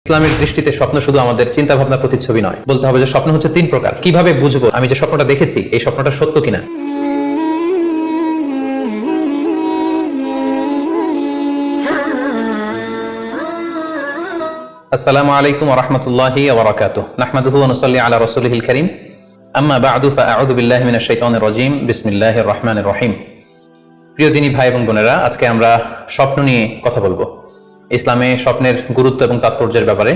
ইসলামের দৃষ্টিতে স্বপ্ন শুধু আমাদের চিন্তা ভাবনার প্রতিচ্ছবি নয়, বলতে হবে যে স্বপ্ন হচ্ছে তিন প্রকার। কিভাবে বুঝবো আমি যে স্বপ্নটা দেখেছি এই স্বপ্নটা সত্য কিনা? আসসালামু আলাইকুম ওয়া রাহমাতুল্লাহি ওয়া বারাকাতুহু। নাহমাদুহু ওয়া নুসাল্লি আলা রাসূলিহিল কারীম। আম্মা বা'দু ফাআউযু বিল্লাহি মিনাশ শাইতানির রাজীম। বিসমিল্লাহির রহমানির রহিম। প্রিয় দিনী ভাই এবং বোনেরা, আজকে আমরা স্বপ্ন নিয়ে কথা বলবো। ইসলামে স্বপ্নের গুরুত্ব এবং তাৎপর্যের ব্যাপারে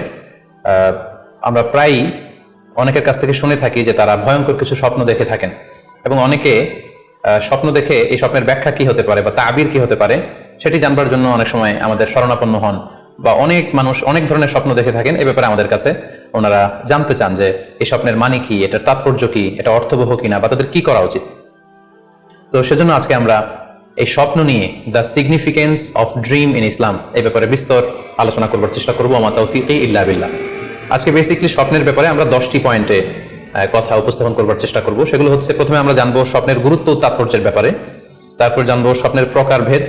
আমরা প্রায়ই অনেকের কাছ থেকে শুনে থাকি যে তারা ভয়ঙ্কর কিছু স্বপ্ন দেখে থাকেন, এবং অনেকে স্বপ্ন দেখে এই স্বপ্নের ব্যাখ্যা কি হতে পারে বা তাবির কি হতে পারে সেটি জানবার জন্য অনেক সময় আমাদের শরণাপন্ন হন, বা অনেক মানুষ অনেক ধরনের স্বপ্ন দেখে থাকেন। এ ব্যাপারে আমাদের কাছে ওনারা জানতে চান যে এই স্বপ্নের মানে কি, এটার তাৎপর্য কি, এটা অর্থবহ কিনা, বা তাদের কি করা উচিত। তো সেজন্য আজকে আমরা এই স্বপ্ন নিয়ে the significance of dream in Islam এই ব্যাপারে বিস্তর আলোচনা করবার চেষ্টা করবো। আমা তাওফীকি ইল্লা বিল্লাহ। আজকে বেসিক্যালি স্বপ্নের ব্যাপারে আমরা 10টি পয়েন্টে কথা উপস্থাপন করবার চেষ্টা করব। সেগুলো হচ্ছে, প্রথমে আমরা জানবো স্বপ্নের গুরুত্ব ও তাৎপর্যের ব্যাপারে, তারপর জানবো স্বপ্নের প্রকারভেদ,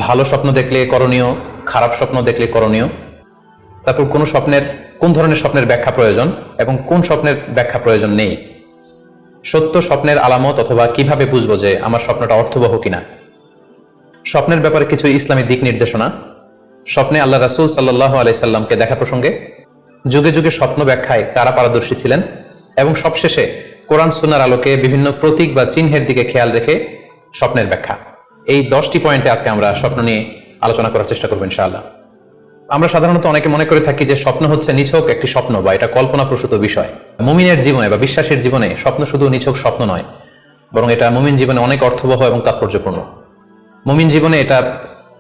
ভালো স্বপ্ন দেখলে করণীয়, খারাপ স্বপ্ন দেখলে করণীয়, তারপর কোন ধরনের স্বপ্নের ব্যাখ্যা প্রয়োজন এবং কোন স্বপ্নের ব্যাখ্যা প্রয়োজন নেই, সত্য স্বপ্নের আলামত অথবা কিভাবে বুঝবো যে আমার স্বপ্নটা অর্থবহ কিনা, স্বপ্নের ব্যাপারে কিছু ইসলামী দিক নির্দেশনা, স্বপ্নে আল্লাহ রাসূল সাল্লাল্লাহু আলাইহি সাল্লামকে দেখা প্রসঙ্গে, যুগে যুগে স্বপ্ন ব্যাখ্যায় কারা পারদর্শী ছিলেন, এবং সবশেষে কোরআন সুন্নাহর আলোকে বিভিন্ন প্রতীক বা চিহ্নের দিকে খেয়াল রেখে স্বপ্নের ব্যাখ্যা। এই 10টি পয়েন্টে আজকে আমরা স্বপ্ন নিয়ে আলোচনা করার চেষ্টা করবো ইনশাআল্লাহ। আমরা সাধারণত অনেকে মনে করে থাকি যে স্বপ্ন হচ্ছে নিছক একটি স্বপ্ন বা এটা কল্পনাপ্রসূত বিষয়। মুমিনের জীবনে বা বিশ্বাসের জীবনে স্বপ্ন শুধু নিছক স্বপ্ন নয়, বরং এটা মুমিন জীবনে অনেক অর্থবহ এবং তাৎপর্যপূর্ণ। মুমিন জীবনে এটা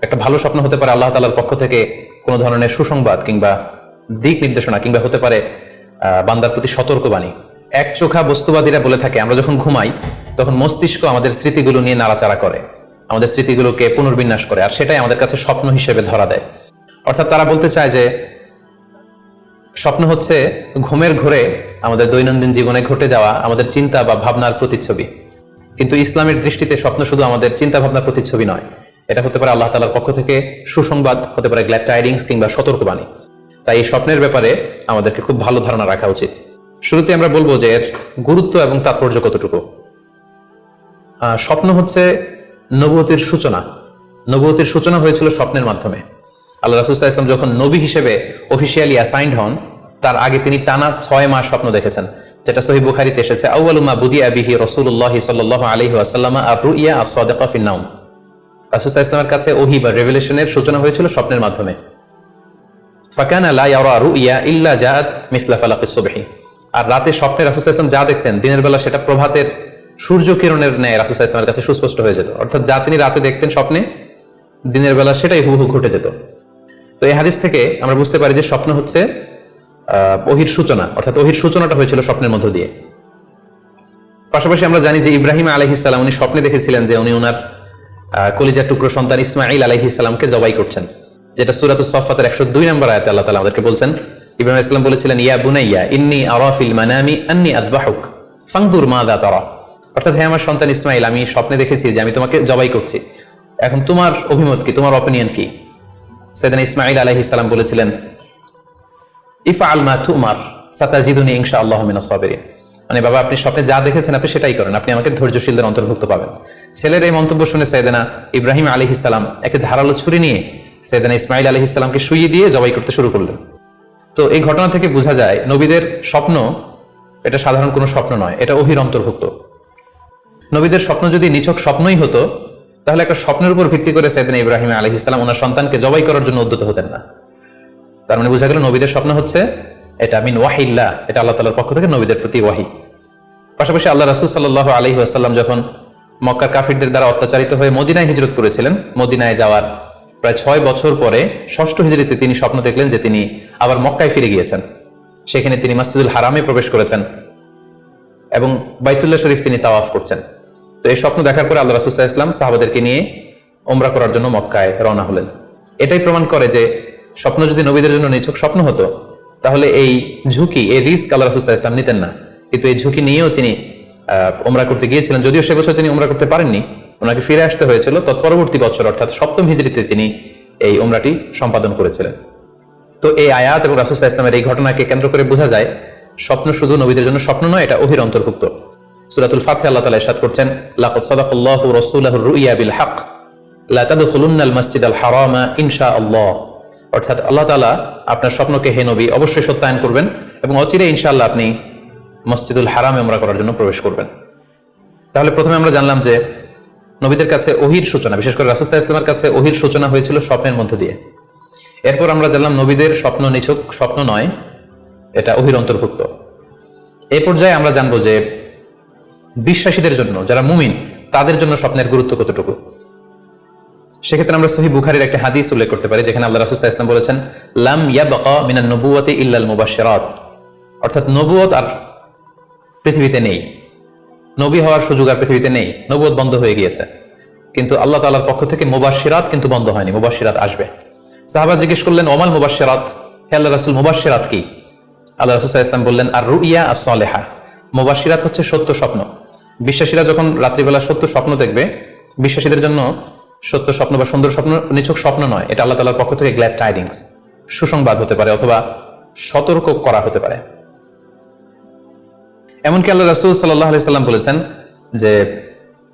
একটা ভালো স্বপ্ন হতে পারে আল্লাহ তাআলার পক্ষ থেকে কোনো ধরনের সুসংবাদ কিংবা দিক নির্দেশনা, কিংবা হতে পারে বান্দার প্রতি সতর্কবাণী। এক চোখা বস্তুবাদীরা বলে থাকে আমরা যখন ঘুমাই তখন মস্তিষ্ক আমাদের স্মৃতিগুলো নিয়ে নাড়াচাড়া করে, আমাদের স্মৃতিগুলোকে পুনর্বিন্যাস করে, আর সেটাই আমাদের কাছে স্বপ্ন হিসেবে ধরা দেয়। অর্থাৎ তারা বলতে চায় যে স্বপ্ন হচ্ছে ঘুমের ঘোরে আমাদের দৈনন্দিন জীবনে ঘটে যাওয়া আমাদের চিন্তা বা ভাবনার প্রতিচ্ছবি। কিন্তু ইসলামের দৃষ্টিতে স্বপ্ন শুধু আমাদের চিন্তা ভাবনার প্রতিচ্ছবি নয়, এটা হতে পারে আল্লাহ তাআলার পক্ষ থেকে সুসংবাদ, হতে পারে গ্ল্যাড টাইডিংস কিংবা সতর্কবাণী। তাই এই স্বপ্নের ব্যাপারে আমাদেরকে খুব ভালো ধারণা রাখা উচিত। শুরুতে আমরা বলবো যে এর গুরুত্ব এবং তাৎপর্য কতটুকু। স্বপ্ন হচ্ছে নবুয়তের সূচনা। নবুয়তের সূচনা হয়েছিল স্বপ্নের মাধ্যমে। আল্লাহ রাসূল সাল্লাল্লাহু আলাইহি ওয়াসাল্লাম যখন নবী হিসেবে অফিশিয়ালি অ্যাসাইন্ড হন, তার আগে তিনি টানা 6 মাস স্বপ্ন দেখেছেন, যেটা সহিহ বুখারীতে এসেছে, আউয়ালু মা বুদিআ বিহি রাসূলুল্লাহ সাল্লাল্লাহু আলাইহি ওয়াসাল্লাম আর-রুইয়া আস-সাদিকা ফিন নাওম। রাসূল সাল্লাল্লাহু আলাইহি ওয়াসাল্লামের কাছে ওহী বা রেভেলেশনের সূচনা হয়েছিল স্বপ্নের মাধ্যমে। ফাকানা লা ইয়ারা রুইয়া ইল্লা জাআত মিসলা ফালাকিস সুবহি। আর রাতে স্বপ্নে রাসূল সাল্লাল্লাহু আলাইহি ওয়াসাল্লাম যা দেখতেন দিনের বেলা সেটা প্রভাতের সূর্য কিরণের ন্যায় রাসূল সাল্লাল্লাহু আলাইহি ওয়াসাল্লামের কাছে সুস্পষ্ট হয়ে যেত। অর্থাৎ যা তিনি রাতে দেখতেন স্বপ্নে, দিনের বেলা সেটাই হুবহু ঘটে যেত। তো এই হাদিস থেকে আমরা বুঝতে পারি যে স্বপ্ন হচ্ছে ওহীর সূচনা, অর্থাৎ ওহীর সূচনাটা হয়েছিল স্বপ্নের মধ্য দিয়ে। পাশাপাশি আমরা জানি যে ইব্রাহিম আলাইহিস সালাম উনি স্বপ্নে দেখেছিলেন যে উনি ওনার কলিজার টুকরো সন্তান ইসমাঈল আলাইহিস সালামকে জবাই করছেন, যেটা সূরাতুস সাফফাতের 102 নম্বর আয়াতে আল্লাহ তাআলা আমাদেরকে বলছেন। ইব্রাহিম আলাইহিস সালাম বলেছিলেন, ইয়া বুনাইয়া ইন্নী আরা ফিল মানামি আন্নী আযবাহুক ফানজুর মাযা তারা। অর্থাৎ হে আমার সন্তান ইসমাঈল, আমি স্বপ্নে দেখেছি যে আমি তোমাকে জবাই করছি, এখন তোমার অভিমত কি, তোমার অপিনিয়ন কি? সাইয়েদনা ইসমাঈল আলাইহিস সালাম বলেছিলেন, ইফআল মা তুমার সাতাজিদুনি ইনশাআল্লাহু মিনাস সাবিরিন। মানে বাবা, আপনি স্বপ্নে যা দেখেছেন আপনি সেটাই করেন, আপনি আমাকে ধৈর্যশীলদের অন্তর্ভুক্ত পাবেন। ছেলের এই মন্তব্য শুনে সাইয়েদনা ইব্রাহিম আলাইহিস সালাম একটা ধারালো ছুরি নিয়ে সাইয়েদনা ইসমাঈল আলাইহিস সালামকে শুইয়ে দিয়ে জবাই করতে শুরু করলেন। তো এই ঘটনা থেকে বোঝা যায় নবীদের স্বপ্ন এটা সাধারণ কোনো স্বপ্ন নয়, এটা ওহীর অন্তর্ভুক্ত। নবীদের স্বপ্ন যদি নিছক স্বপ্নই হতো তাহলে একটা স্বপ্নের উপর ভিত্তি করে সাইয়েদনা ইব্রাহিম আলাইহিস সালাম ওনার সন্তানকে জবাই করার জন্য উদ্যত হতেন না। তার মানে বোঝা গেল নবীদের স্বপ্ন হচ্ছে এটা মিন ওয়াহিল্লাহ, এটা আল্লাহ তাআলার পক্ষ থেকে নবীদের প্রতি ওয়াহি। পাশাপাশি আল্লাহ রাসূল সাল্লাল্লাহু আলাইহি ওয়াসাল্লাম যখন মক্কার কাফিরদের দ্বারা অত্যাচারিত হয়ে মদিনায় হিজরত করেছিলেন, মদিনায় যাওয়ার প্রায় 6 বছর পরে 6ষ্ঠ হিজরিতে তিনি স্বপ্ন দেখলেন যে তিনি আবার মক্কায় ফিরে গিয়েছেন। সেখানে তিনি মসজিদুল হারামে প্রবেশ করেছেন এবং বাইতুল্লাহ শরীফ তিনি তাওয়াফ করছেন। তো এই স্বপ্ন দেখার পরে আল্লাহ রাসূল সাল্লাল্লাহু আলাইহি ওয়াসাল্লাম সাহাবাদেরকে নিয়ে উমরা করার জন্য মক্কায় রওনা হলেন। এটাই প্রমাণ করে যে স্বপ্ন যদি নবীদের জন্য নিছক স্বপ্ন হতো তাহলে এই ঝুঁকি, এই রিস্ক আল্লাহ রাসূল সাল্লাল্লাহু আলাইহি ওয়াসাল্লাম নিতেন না। কিন্তু এই ঝুঁকি নিয়েও তিনি উমরা করতে গিয়েছিলেন, যদিও সে বছর তিনি উমরা করতে পারেননি, ওনাকে ফিরে আসতে হয়েছিল। তৎপরবর্তী বছর অর্থাৎ 7ম হিজরিতে তিনি এই উমরাটি সম্পাদন করেছিলেন। তো এই আয়াত এবং রাসূল সাল্লাল্লাহু আলাইহি ওয়াসাল্লামের এই ঘটনাকে কেন্দ্র করে বোঝা যায় স্বপ্ন শুধু নবীদের জন্য স্বপ্ন নয়, এটা ওহীর অন্তর্ভুক্ত। সূরাতুল ফাতিহা আল্লাহ তাআলা ইরশাদ করছেন, লাকাদ সাদাকাল্লাহু রাসূলাহুর রুইয়া বিল হক লা তাদখুলুন্নাল মাসজিদাল হারামা ইনশাআল্লাহ। অর্থাৎ আল্লাহ তাআলা আপনার স্বপ্নকে হে নবী অবশ্যই সত্যায়ন করবেন এবং অচিরে ইনশাআল্লাহ আপনি মসজিদুল হারামে উমরা করার জন্য প্রবেশ করবেন। তাহলে প্রথমে আমরা জানলাম যে নবীদের কাছে ওহীর সূচনা, বিশেষ করে রাসূল সাল্লাল্লাহু আলাইহি ওয়াসাল্লামের কাছে ওহীর সূচনা হয়েছিল স্বপ্নের মধ্যে দিয়ে। এরপর আমরা জানলাম নবীদের স্বপ্ন নিছক স্বপ্ন নয়, এটা ওহীর অন্তর্ভুক্ত। এই পর্যায়ে আমরা জানবো যে বিশ্বাসীদের জন্য, যারা মুমিন, তাদের জন্য স্বপ্নের গুরুত্ব কতটুকু। সেক্ষেত্রে আমরা সহিহ বুখারীর একটা হাদিস উল্লেখ করতে পারি, যেখানে আল্লাহ রাসূল সাল্লাল্লাহু আলাইহি ওয়াসাল্লাম বলেছেন, লাম ইয়াবকা মিনান নবুওয়াতি ইল্লাল মুবাশশিরাত। অর্থাৎ নবুয়ত আর পৃথিবীতে নেই, নবী হওয়ার সুযোগ আর পৃথিবীতে নেই, নবুয়ত বন্ধ হয়ে গিয়েছে। কিন্তু আল্লাহ তাআলার পক্ষ থেকে মুবাশশিরাত কিন্তু বন্ধ হয়নি, মুবাশশিরাত আসবে। সাহাবা জিজ্ঞেস করলেন, ওমাল মুবাশশিরাত, হে আল্লাহর রাসূল মুবাশশিরাত কি? আল্লাহ রাসূল সাল্লাল্লাহু আলাইহি ওয়াসাল্লাম বললেন, আর রুইয়া আস-সালিহা। মুবাশশিরাত হচ্ছে সত্য স্বপ্ন। বিশ্বাসীরা যখন রাত্রিবেলা সত্য স্বপ্ন দেখবে, বিশ্বাসীদের জন্য সত্য স্বপ্ন বা সুন্দর স্বপ্ন নিছক স্বপ্ন নয়, এটা আল্লাহ তাআলার পক্ষ থেকে গ্ল্যাড টাইডিংস, সুসংবাদ হতে পারে অথবা সতর্ক করা হতে পারে। এমনকি আল্লাহ রাসূল সাল্লাল্লাহু আলাইহি ওয়াসাল্লাম বলেছেন যে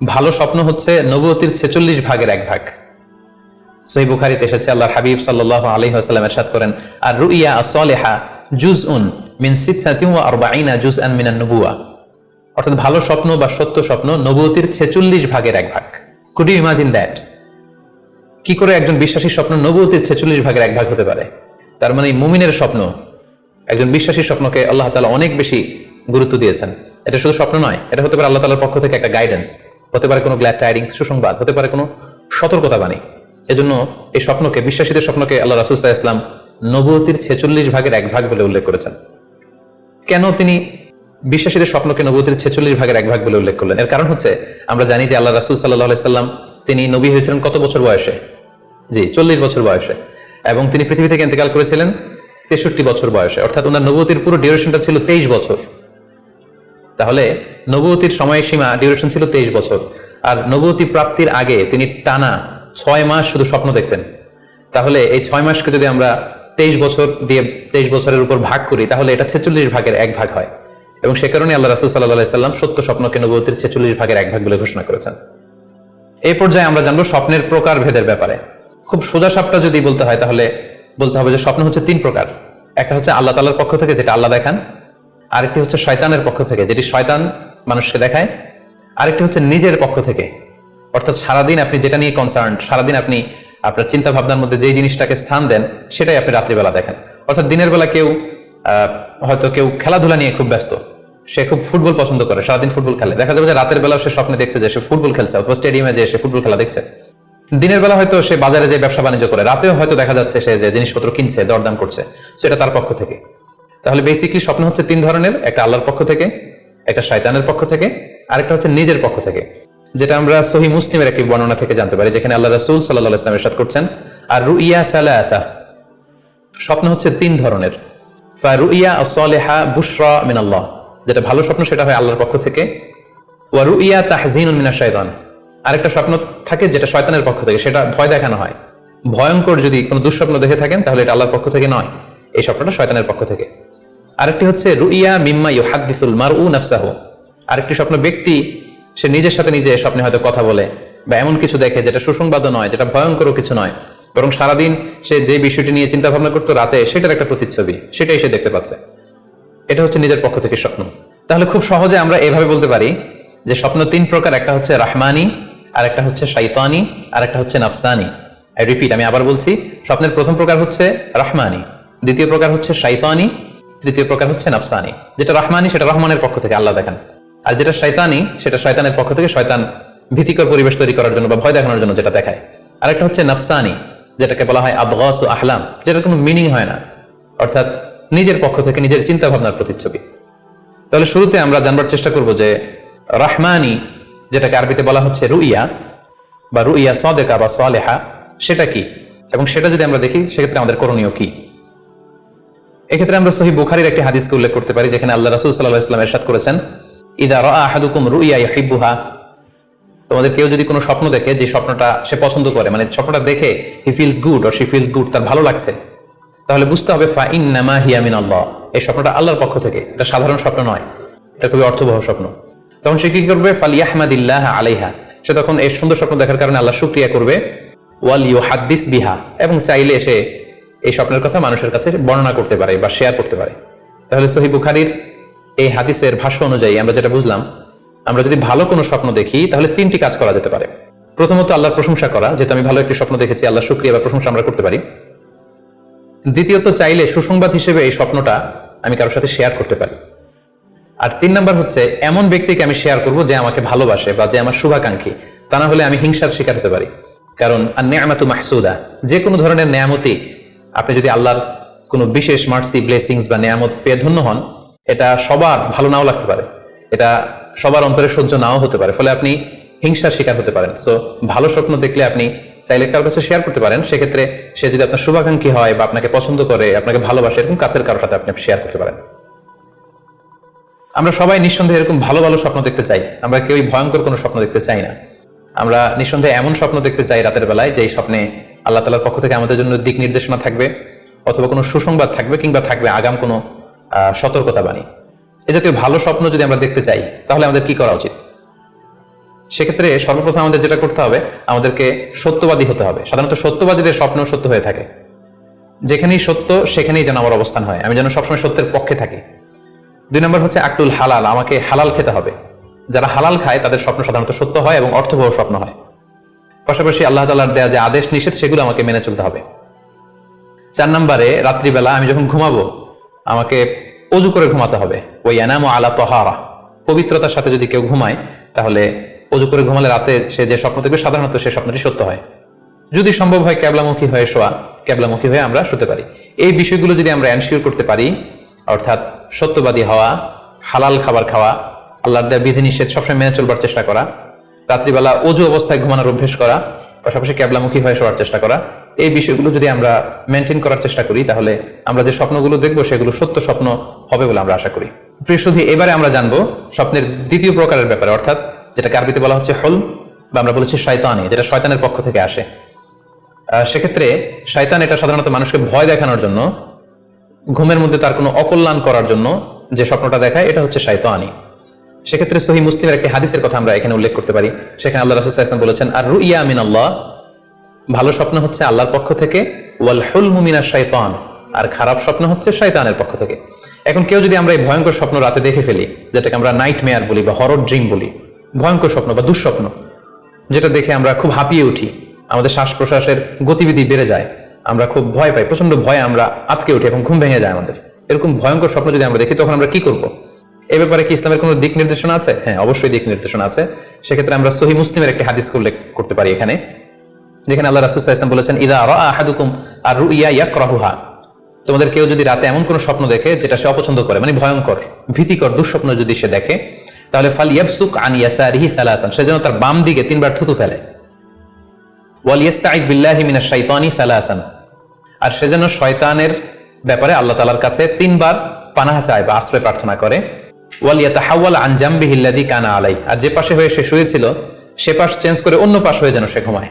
ভালো স্বপ্ন হচ্ছে নবুয়তির 46 ভাগের 1 ভাগ। সহিহ বুখারীতে এসেছে, আল্লাহর হাবিব সাল্লাল্লাহু আলাইহি ওয়াসাল্লাম ইরশাদ করেন, আর রুইয়া আস-সালিহা জুজউন মিন 46 জুজআন মিনান নবুওয়া। অর্থাৎ ভালো স্বপ্ন বা সত্য স্বপ্ন নবুয়তির 46 ভাগের 1 ভাগ। Could you imagine that? কি করে একজন বিশ্বাসীর স্বপ্ন নবুয়তির 46 ভাগের 1 ভাগ হতে পারে? তার মানে মুমিনের স্বপ্ন, একজন বিশ্বাসীর স্বপ্নকে আল্লাহ তাআলা অনেক বেশি গুরুত্ব দিয়েছেন। এটা শুধু স্বপ্ন নয়, এটা হতে পারে আল্লাহ তাআলার পক্ষ থেকে একটা গাইডেন্স, হতে পারে কোনো গ্ল্যাড টাইডিংস, সুসংবাদ, হতে পারে কোনো সতর্কতা বাণী। এজন্য এই স্বপ্নকে, বিশ্বাসীদের স্বপ্নকে আল্লাহ রাসূল সাল্লাল্লাহু আলাইহি ওয়াসাল্লাম নবুয়তির 46 ভাগের 1 ভাগ বলে উল্লেখ করেছেন। কেন তিনি বিশ্বাসীদের স্বপ্নকে নবুয়তির 46 ভাগের 1 ভাগ বলে উল্লেখ করলেন? এর কারণ হচ্ছে আমরা জানি যে আল্লাহ রাসূল সাল্লাল্লাহু আলাইহি ওয়াসাল্লাম তিনি নবী হয়েছিলেন কত বছর বয়সে? জি, 40 বছর বয়সে। এবং তিনি পৃথিবী থেকে ইন্তেকাল করেছিলেন 63 বছর বয়সে। অর্থাৎ ওনার নবুয়তির পুরো ডিউরেশনটা ছিল 23 বছর। তাহলে নবুয়তির সময়সীমা ডিউরেশন ছিল 23 বছর। আর নবুয়তি প্রাপ্তির আগে তিনি টানা 6 মাস শুধু স্বপ্ন দেখতেন। তাহলে এই 6 মাসকে যদি আমরা 23 বছর দিয়ে 23 বছরের উপর ভাগ করি, তাহলে এটা 46 ভাগের 1 ভাগ হয়। এবং সে কারণে আল্লাহ রাসূল সাল্লাল্লাহু আলাইহি ওয়াসাল্লাম সত্য স্বপ্নকে নবুয়তির 46 ভাগের 1 ভাগ বলে ঘোষণা করেছেন। এই পর্যায়ে আমরা জানবো স্বপ্নের প্রকার ভেদের ব্যাপারে। খুব সোজা সাপটা যদি বলতে হয়, তাহলে বলতে হবে যে স্বপ্ন হচ্ছে 3 প্রকার। একটা হচ্ছে আল্লাহ তাআলার পক্ষ থেকে, যেটা আল্লাহ দেখান। আরেকটি হচ্ছে শয়তানের পক্ষ থেকে, যেটি শয়তান মানুষকে দেখায়। আরেকটি হচ্ছে নিজের পক্ষ থেকে, অর্থাৎ সারাদিন আপনি যেটা নিয়ে কনসার্ন, সারাদিন আপনি আপনার চিন্তা ভাবনার মধ্যে যেই জিনিসটাকে স্থান দেন, সেটাই আপনি রাত্রিবেলা দেখেন। অর্থাৎ দিনের বেলা হয়তো কেউ খেলাধুলা নিয়ে খুব ব্যস্ত, সে খুব ফুটবল পছন্দ করে, সারাদিন ফুটবল খেলে। দেখা যাবে যে রাতের বেলা সে স্বপ্নে দেখছে যে সে ফুটবল খেলছে, অথবা স্টেডিয়ামে যে সে ফুটবল খেলা দেখছে। দিনের বেলা হয়তো সে বাজারে যে ব্যবসা বাণিজ্য করে, রাতেও হয়তো দেখা যাচ্ছে সে যে জিনিসপত্র কিনছে, দরদাম করছে, সেটা তার পক্ষ থেকে। তাহলে বেসিকলি স্বপ্ন হচ্ছে 3 ধরনের, একটা আল্লাহর পক্ষ থেকে, একটা শয়তানের পক্ষ থেকে, আরেকটা হচ্ছে নিজের পক্ষ থেকে, যেটা আমরা সহিহ মুসলিমের একটি বর্ণনা থেকে জানতে পারি, যেখানে আল্লাহ রাসূল সাল্লাল্লাহু আলাইহি ওয়াসাল্লাম ইরশাদ করছেন, আর রুইয়া সালাসা, স্বপ্ন হচ্ছে 3 ধরনের। ফারুইয়া আস-সালিহা বুশরা মিনাল্লাহ, যেটা ভালো স্বপ্ন সেটা হয় আল্লাহর পক্ষ থেকে। ওয়া রুইয়া তাহজিনুন মিনাশ শাইতান, আরেকটা স্বপ্ন থাকে যেটা শয়তানের পক্ষ থেকে, সেটা ভয় দেখানো হয়। ভয়ঙ্কর যদি কোনো দুঃস্বপ্ন দেখে থাকেন, তাহলে এটা আল্লাহর পক্ষ থেকে নয়, এই স্বপ্নটা শয়তানের পক্ষ থেকে। আরেকটি হচ্ছে রুইয়া মিম্মা ইউহাদ্দিসুল মারউ নাফসাহু, আরেকটি স্বপ্ন ব্যক্তি সে নিজের সাথে নিজে স্বপ্নে হয়তো কথা বলে বা এমন কিছু দেখে যেটা সুসংবাদও নয়, যেটা ভয়ঙ্করও কিছু নয়, বরং সারাদিন সে যে বিষয়টি নিয়ে চিন্তা ভাবনা করতো, রাতে সেটার একটা প্রতিচ্ছবি, সেটাই সে দেখতে পাচ্ছে। এটা হচ্ছে নিজের পক্ষ থেকে স্বপ্ন। তাহলে খুব সহজে আমরা এভাবে বলতে পারি যে স্বপ্ন 3 প্রকার, একটা হচ্ছে রাহমানি, আর একটা হচ্ছে শাইতানি, আর একটা হচ্ছে নাফসানি। আই রিপিট, আমি আবার বলছি, স্বপ্নের প্রথম প্রকার হচ্ছে রাহমানি, দ্বিতীয় প্রকার হচ্ছে শাইতানি, তৃতীয় প্রকার হচ্ছে নাফসানি। যেটা রাহমানি সেটা রহমানের পক্ষ থেকে, আল্লাহ দেখান। আর যেটা শয়তানি সেটা শয়তানের পক্ষ থেকে, শয়তান ভীতিকর পরিবেশ তৈরি করার জন্য বা ভয় দেখানোর জন্য যেটা দেখায়। আরেকটা হচ্ছে নাফসানি, যেটাকে বলা হয় আদগাস ও আহলাম, যেটার কোনো মিনিং হয় না, অর্থাৎ নিজের পক্ষ থেকে নিজের চিন্তা ভাবনার প্রতিচ্ছবি। তাহলে শুরুতে আমরা জানবার চেষ্টা করব যে রাহমানি, যেটাকে আরবিতে বলা হচ্ছে রুইয়া বা রুইয়া সাদেকা বা সালেহা, সেটা কি, এবং সেটা যদি আমরা দেখি সেক্ষেত্রে আমাদের করণীয় কি। এক্ষেত্রে আমরা সহিহ বুখারীর একটি হাদিসকে উল্লেখ করতে পারি, যেখানে আল্লাহ রাসূল সাল্লাল্লাহু আলাইহি ওয়াসাল্লাম ইরশাদ করেছেন, ইযা রাআ আহাদুকুম রুইয়া ইউহিব্বুহা, তোমাদের কেউ যদি কোনো স্বপ্ন দেখে, যে স্বপ্নটা সে পছন্দ করে, মানে স্বপ্নটা দেখে he feels good or she feels good, তার ভালো লাগছে, তাহলে বুঝতে হবে ফা ইন্নামা হিয়া মিনাল্লাহ, এই স্বপ্নটা আল্লাহর পক্ষ থেকে, এটা সাধারণ স্বপ্ন নয়, এটা খুবই অর্থবহ স্বপ্ন। তখন সে কি করবে? ফালিয়াহমাদিল্লাহ আলাইহা, সে তখন এই সুন্দর স্বপ্ন দেখার কারণে আল্লাহ শুকরিয়া করবে। ওয়াল ইউহাদ্দিস বিহা, এবং চাইলে সে এই স্বপ্নের কথা মানুষের কাছে বর্ণনা করতে পারে বা শেয়ার করতে পারে। তাহলে সহিহ বুখারীর এই হাদিসের ভাষ্য অনুযায়ী আমরা যেটা বুঝলাম, আমরা যদি ভালো কোনো স্বপ্ন দেখি তাহলে 3টি কাজ করা যেতে পারে। প্রথমত আল্লাহর প্রশংসা করা, যেহেতু আমি ভালো একটি স্বপ্ন দেখেছি, আল্লাহ শুকরিয়া বা প্রশংসা আমরা করতে পারি। দ্বিতীয়ত চাইলে সুসংবাদ হিসেবে এই স্বপ্নটা আমি কারোর সাথে শেয়ার করতে পারি। আর 3 নাম্বার হচ্ছে এমন ব্যক্তিকে আমি শেয়ার করব যে আমাকে ভালোবাসে বা যে আমার শুভাকাঙ্ক্ষী, তা না হলে আমি হিংসার শিকার হতে পারি। কারণ আন-নি'মাতু মাহসুদা, যে কোনো ধরনের নেয়ামতি, আপনি যদি আল্লাহর কোনো বিশেষ মার্সি, ব্লেসিংস বা নেয়ামত পেয়ে ধন্য হন, এটা সবার ভালো নাও লাগতে পারে, এটা সবার অন্তরে সহ্য নাও হতে পারে, ফলে আপনি হিংসার শিকার হতে পারেন। সো ভালো স্বপ্ন দেখলে আপনি চাইলে কারোর কাছে শেয়ার করতে পারেন। সেক্ষেত্রে সে যদি আপনার শুভাকাঙ্ক্ষী হয় বা আপনাকে পছন্দ করে, আপনাকে ভালোবাসে, এরকম কাছের কারোর সাথে আপনি শেয়ার করতে পারেন। আমরা সবাই নিঃসন্দেহে এরকম ভালো ভালো স্বপ্ন দেখতে চাই, আমরা কেউই ভয়ঙ্কর কোনো স্বপ্ন দেখতে চাই না। আমরা নিঃসন্দেহে এমন স্বপ্ন দেখতে চাই রাতের বেলায়, যেই স্বপ্নে আল্লাহ তাআলার পক্ষ থেকে আমাদের জন্য দিক নির্দেশনা থাকবে, অথবা কোনো সুসংবাদ থাকবে, কিংবা থাকবে আগাম কোনো সতর্কতা বাণী। এ জাতীয় ভালো স্বপ্ন যদি আমরা দেখতে চাই, তাহলে আমাদের কি করা উচিত? সেক্ষেত্রে সর্বপ্রথম আমাদের যেটা করতে হবে, আমাদেরকে সত্যবাদী হতে হবে। সাধারণত সত্যবাদীদের স্বপ্ন সত্য হয়ে থাকে। যেখানেই সত্য সেখানেই যেন আমার অবস্থান হয়, আমি যেন সবসময় সত্যের পক্ষে থাকি। 2 নম্বর হচ্ছে আকলুল হালাল, আমাকে হালাল খেতে হবে। যারা হালাল খায় তাদের স্বপ্ন সাধারণত সত্য হয় এবং অর্থবহ স্বপ্ন হয়। পাশাপাশি আল্লাহ তাআলার দেয়া যে আদেশ নিষেধ, সেগুলো আমাকে মেনে চলতে হবে। 4 নম্বরে রাত্রিবেলা আমি যখন ঘুমাবো, আমাকে অজু করে ঘুমাতে হবে। ওই ইয়ানামু আলা তাহারা, পবিত্রতার সাথে যদি কেউ ঘুমায়, তাহলে অজু করে ঘুমালে রাতে সে যে স্বপ্ন দেখবে, সাধারণত সে স্বপ্নটি সত্য হয়। যদি সম্ভব হয় ক্যাবলামুখী হয়ে শোয়া, ক্যাবলামুখী হয়ে আমরা শুতে পারি। এই বিষয়গুলো যদি আমরা এনশিওর করতে পারি, অর্থাৎ সত্যবাদী হওয়া, হালাল খাবার খাওয়া, আল্লাহর দেয়া বিধিনিষেধ সবসময় মেনে চলবার চেষ্টা করা, রাত্রিবেলা অজু অবস্থায় ঘুমানোর অভ্যেস করা, পাশাপাশি ক্যাবলামুখী হয়ে শোয়ার চেষ্টা করা, এই বিষয়গুলো যদি আমরা মেনটেন করার চেষ্টা করি, তাহলে আমরা যে স্বপ্নগুলো দেখবো সেগুলো সত্য স্বপ্ন হবে বলে আমরা আশা করি। প্রিয় সুধী, এবারে আমরা জানবো স্বপ্নের দ্বিতীয় প্রকারের ব্যাপারে, অর্থাৎ যেটাকে আরবিতে বলা হচ্ছে হলম, বা আমরা বলেছি শয়তানি, যেটা শয়তানের পক্ষ থেকে আসে। সেক্ষেত্রে শয়তান এটা সাধারণত মানুষকে ভয় দেখানোর জন্য, ঘুমের মধ্যে তার কোনো অকল্যাণ করার জন্য যে স্বপ্নটা দেখায়, এটা হচ্ছে শয়তানি। সেক্ষেত্রে সহিহ মুসলিমের একটি হাদিসের কথা আমরা এখানে উল্লেখ করতে পারি। সেখানে আল্লাহ রাসূল সাল্লাল্লাহু আলাইহি ওয়াসাল্লাম বলেছেন, আর রুইয়া মিনাল্লাহ, ভালো স্বপ্ন হচ্ছে আল্লাহর পক্ষ থেকে, ওয়াল হুলমু মিনাশ শাইতান, আর খারাপ স্বপ্ন হচ্ছে শয়তানের পক্ষ থেকে। এখন কেউ যদি আমরা এই ভয়ঙ্কর স্বপ্ন রাতে দেখে ফেলি, যেটাকে আমরা নাইট মেয়ার বলি বা হরর ড্রিম বলি, ভয়ঙ্কর স্বপ্ন বা দুঃস্বপ্ন, যেটা দেখে আমরা খুব হাঁপিয়ে উঠি, আমাদের শ্বাস প্রশ্বাসের গতিবিধি বেড়ে যায়, আমরা খুব ভয় পাই, প্রচন্ড ভয়ে আমরা আটকে উঠি এবং ঘুম ভেঙে যায় আমাদের, এরকম ভয়ঙ্কর স্বপ্ন যদি আমরা দেখি, তখন আমরা কি করব? এ ব্যাপারে কি ইসলামের কোনো দিক নির্দেশনা আছে? হ্যাঁ, অবশ্যই দিক নির্দেশনা আছে। সেক্ষেত্রে আমরা সহিহ মুসলিমের একটি হাদিস উল্লেখ করতে পারি এখানে, যেখানে আল্লাহ রাসূল সাল্লাল্লাহু আলাইহি ওয়াসাল্লাম বলেছেন, ইযা রাআ আহাদুকুম আর-রুইয়া ইয়াকরাহুহা, তোমাদের কেউ যদি রাতে এমন কোনো স্বপ্ন দেখে যেটা সে অপছন্দ করে, মানে ভয়ঙ্কর, ভীতিকর দুঃস্বপ্ন যদি সে দেখে, তাহলে ফালইয়াবসুক আন ইয়াসারিহি সালাসান, সে যেন তার বাম দিকে 3 বার থুতু ফেলে। ওয়াল ইস্তাঈদ বিল্লাহি মিনাশ শাইতানি সালাসান, আর সে যেন শয়তানের ব্যাপারে আল্লাহ তাআলার কাছে 3 বার পানাহ চায় বা আশ্রয় প্রার্থনা করে। ওয়াল ইয়াতাহাওয়াল আন জামবিহি আল্লাযী কানা আলাই, আর যে পাশে হয়ে সে শুয়েছিল সে পাশ চেঞ্জ করে অন্য পাশ হয়ে যেন সে ঘুমায়।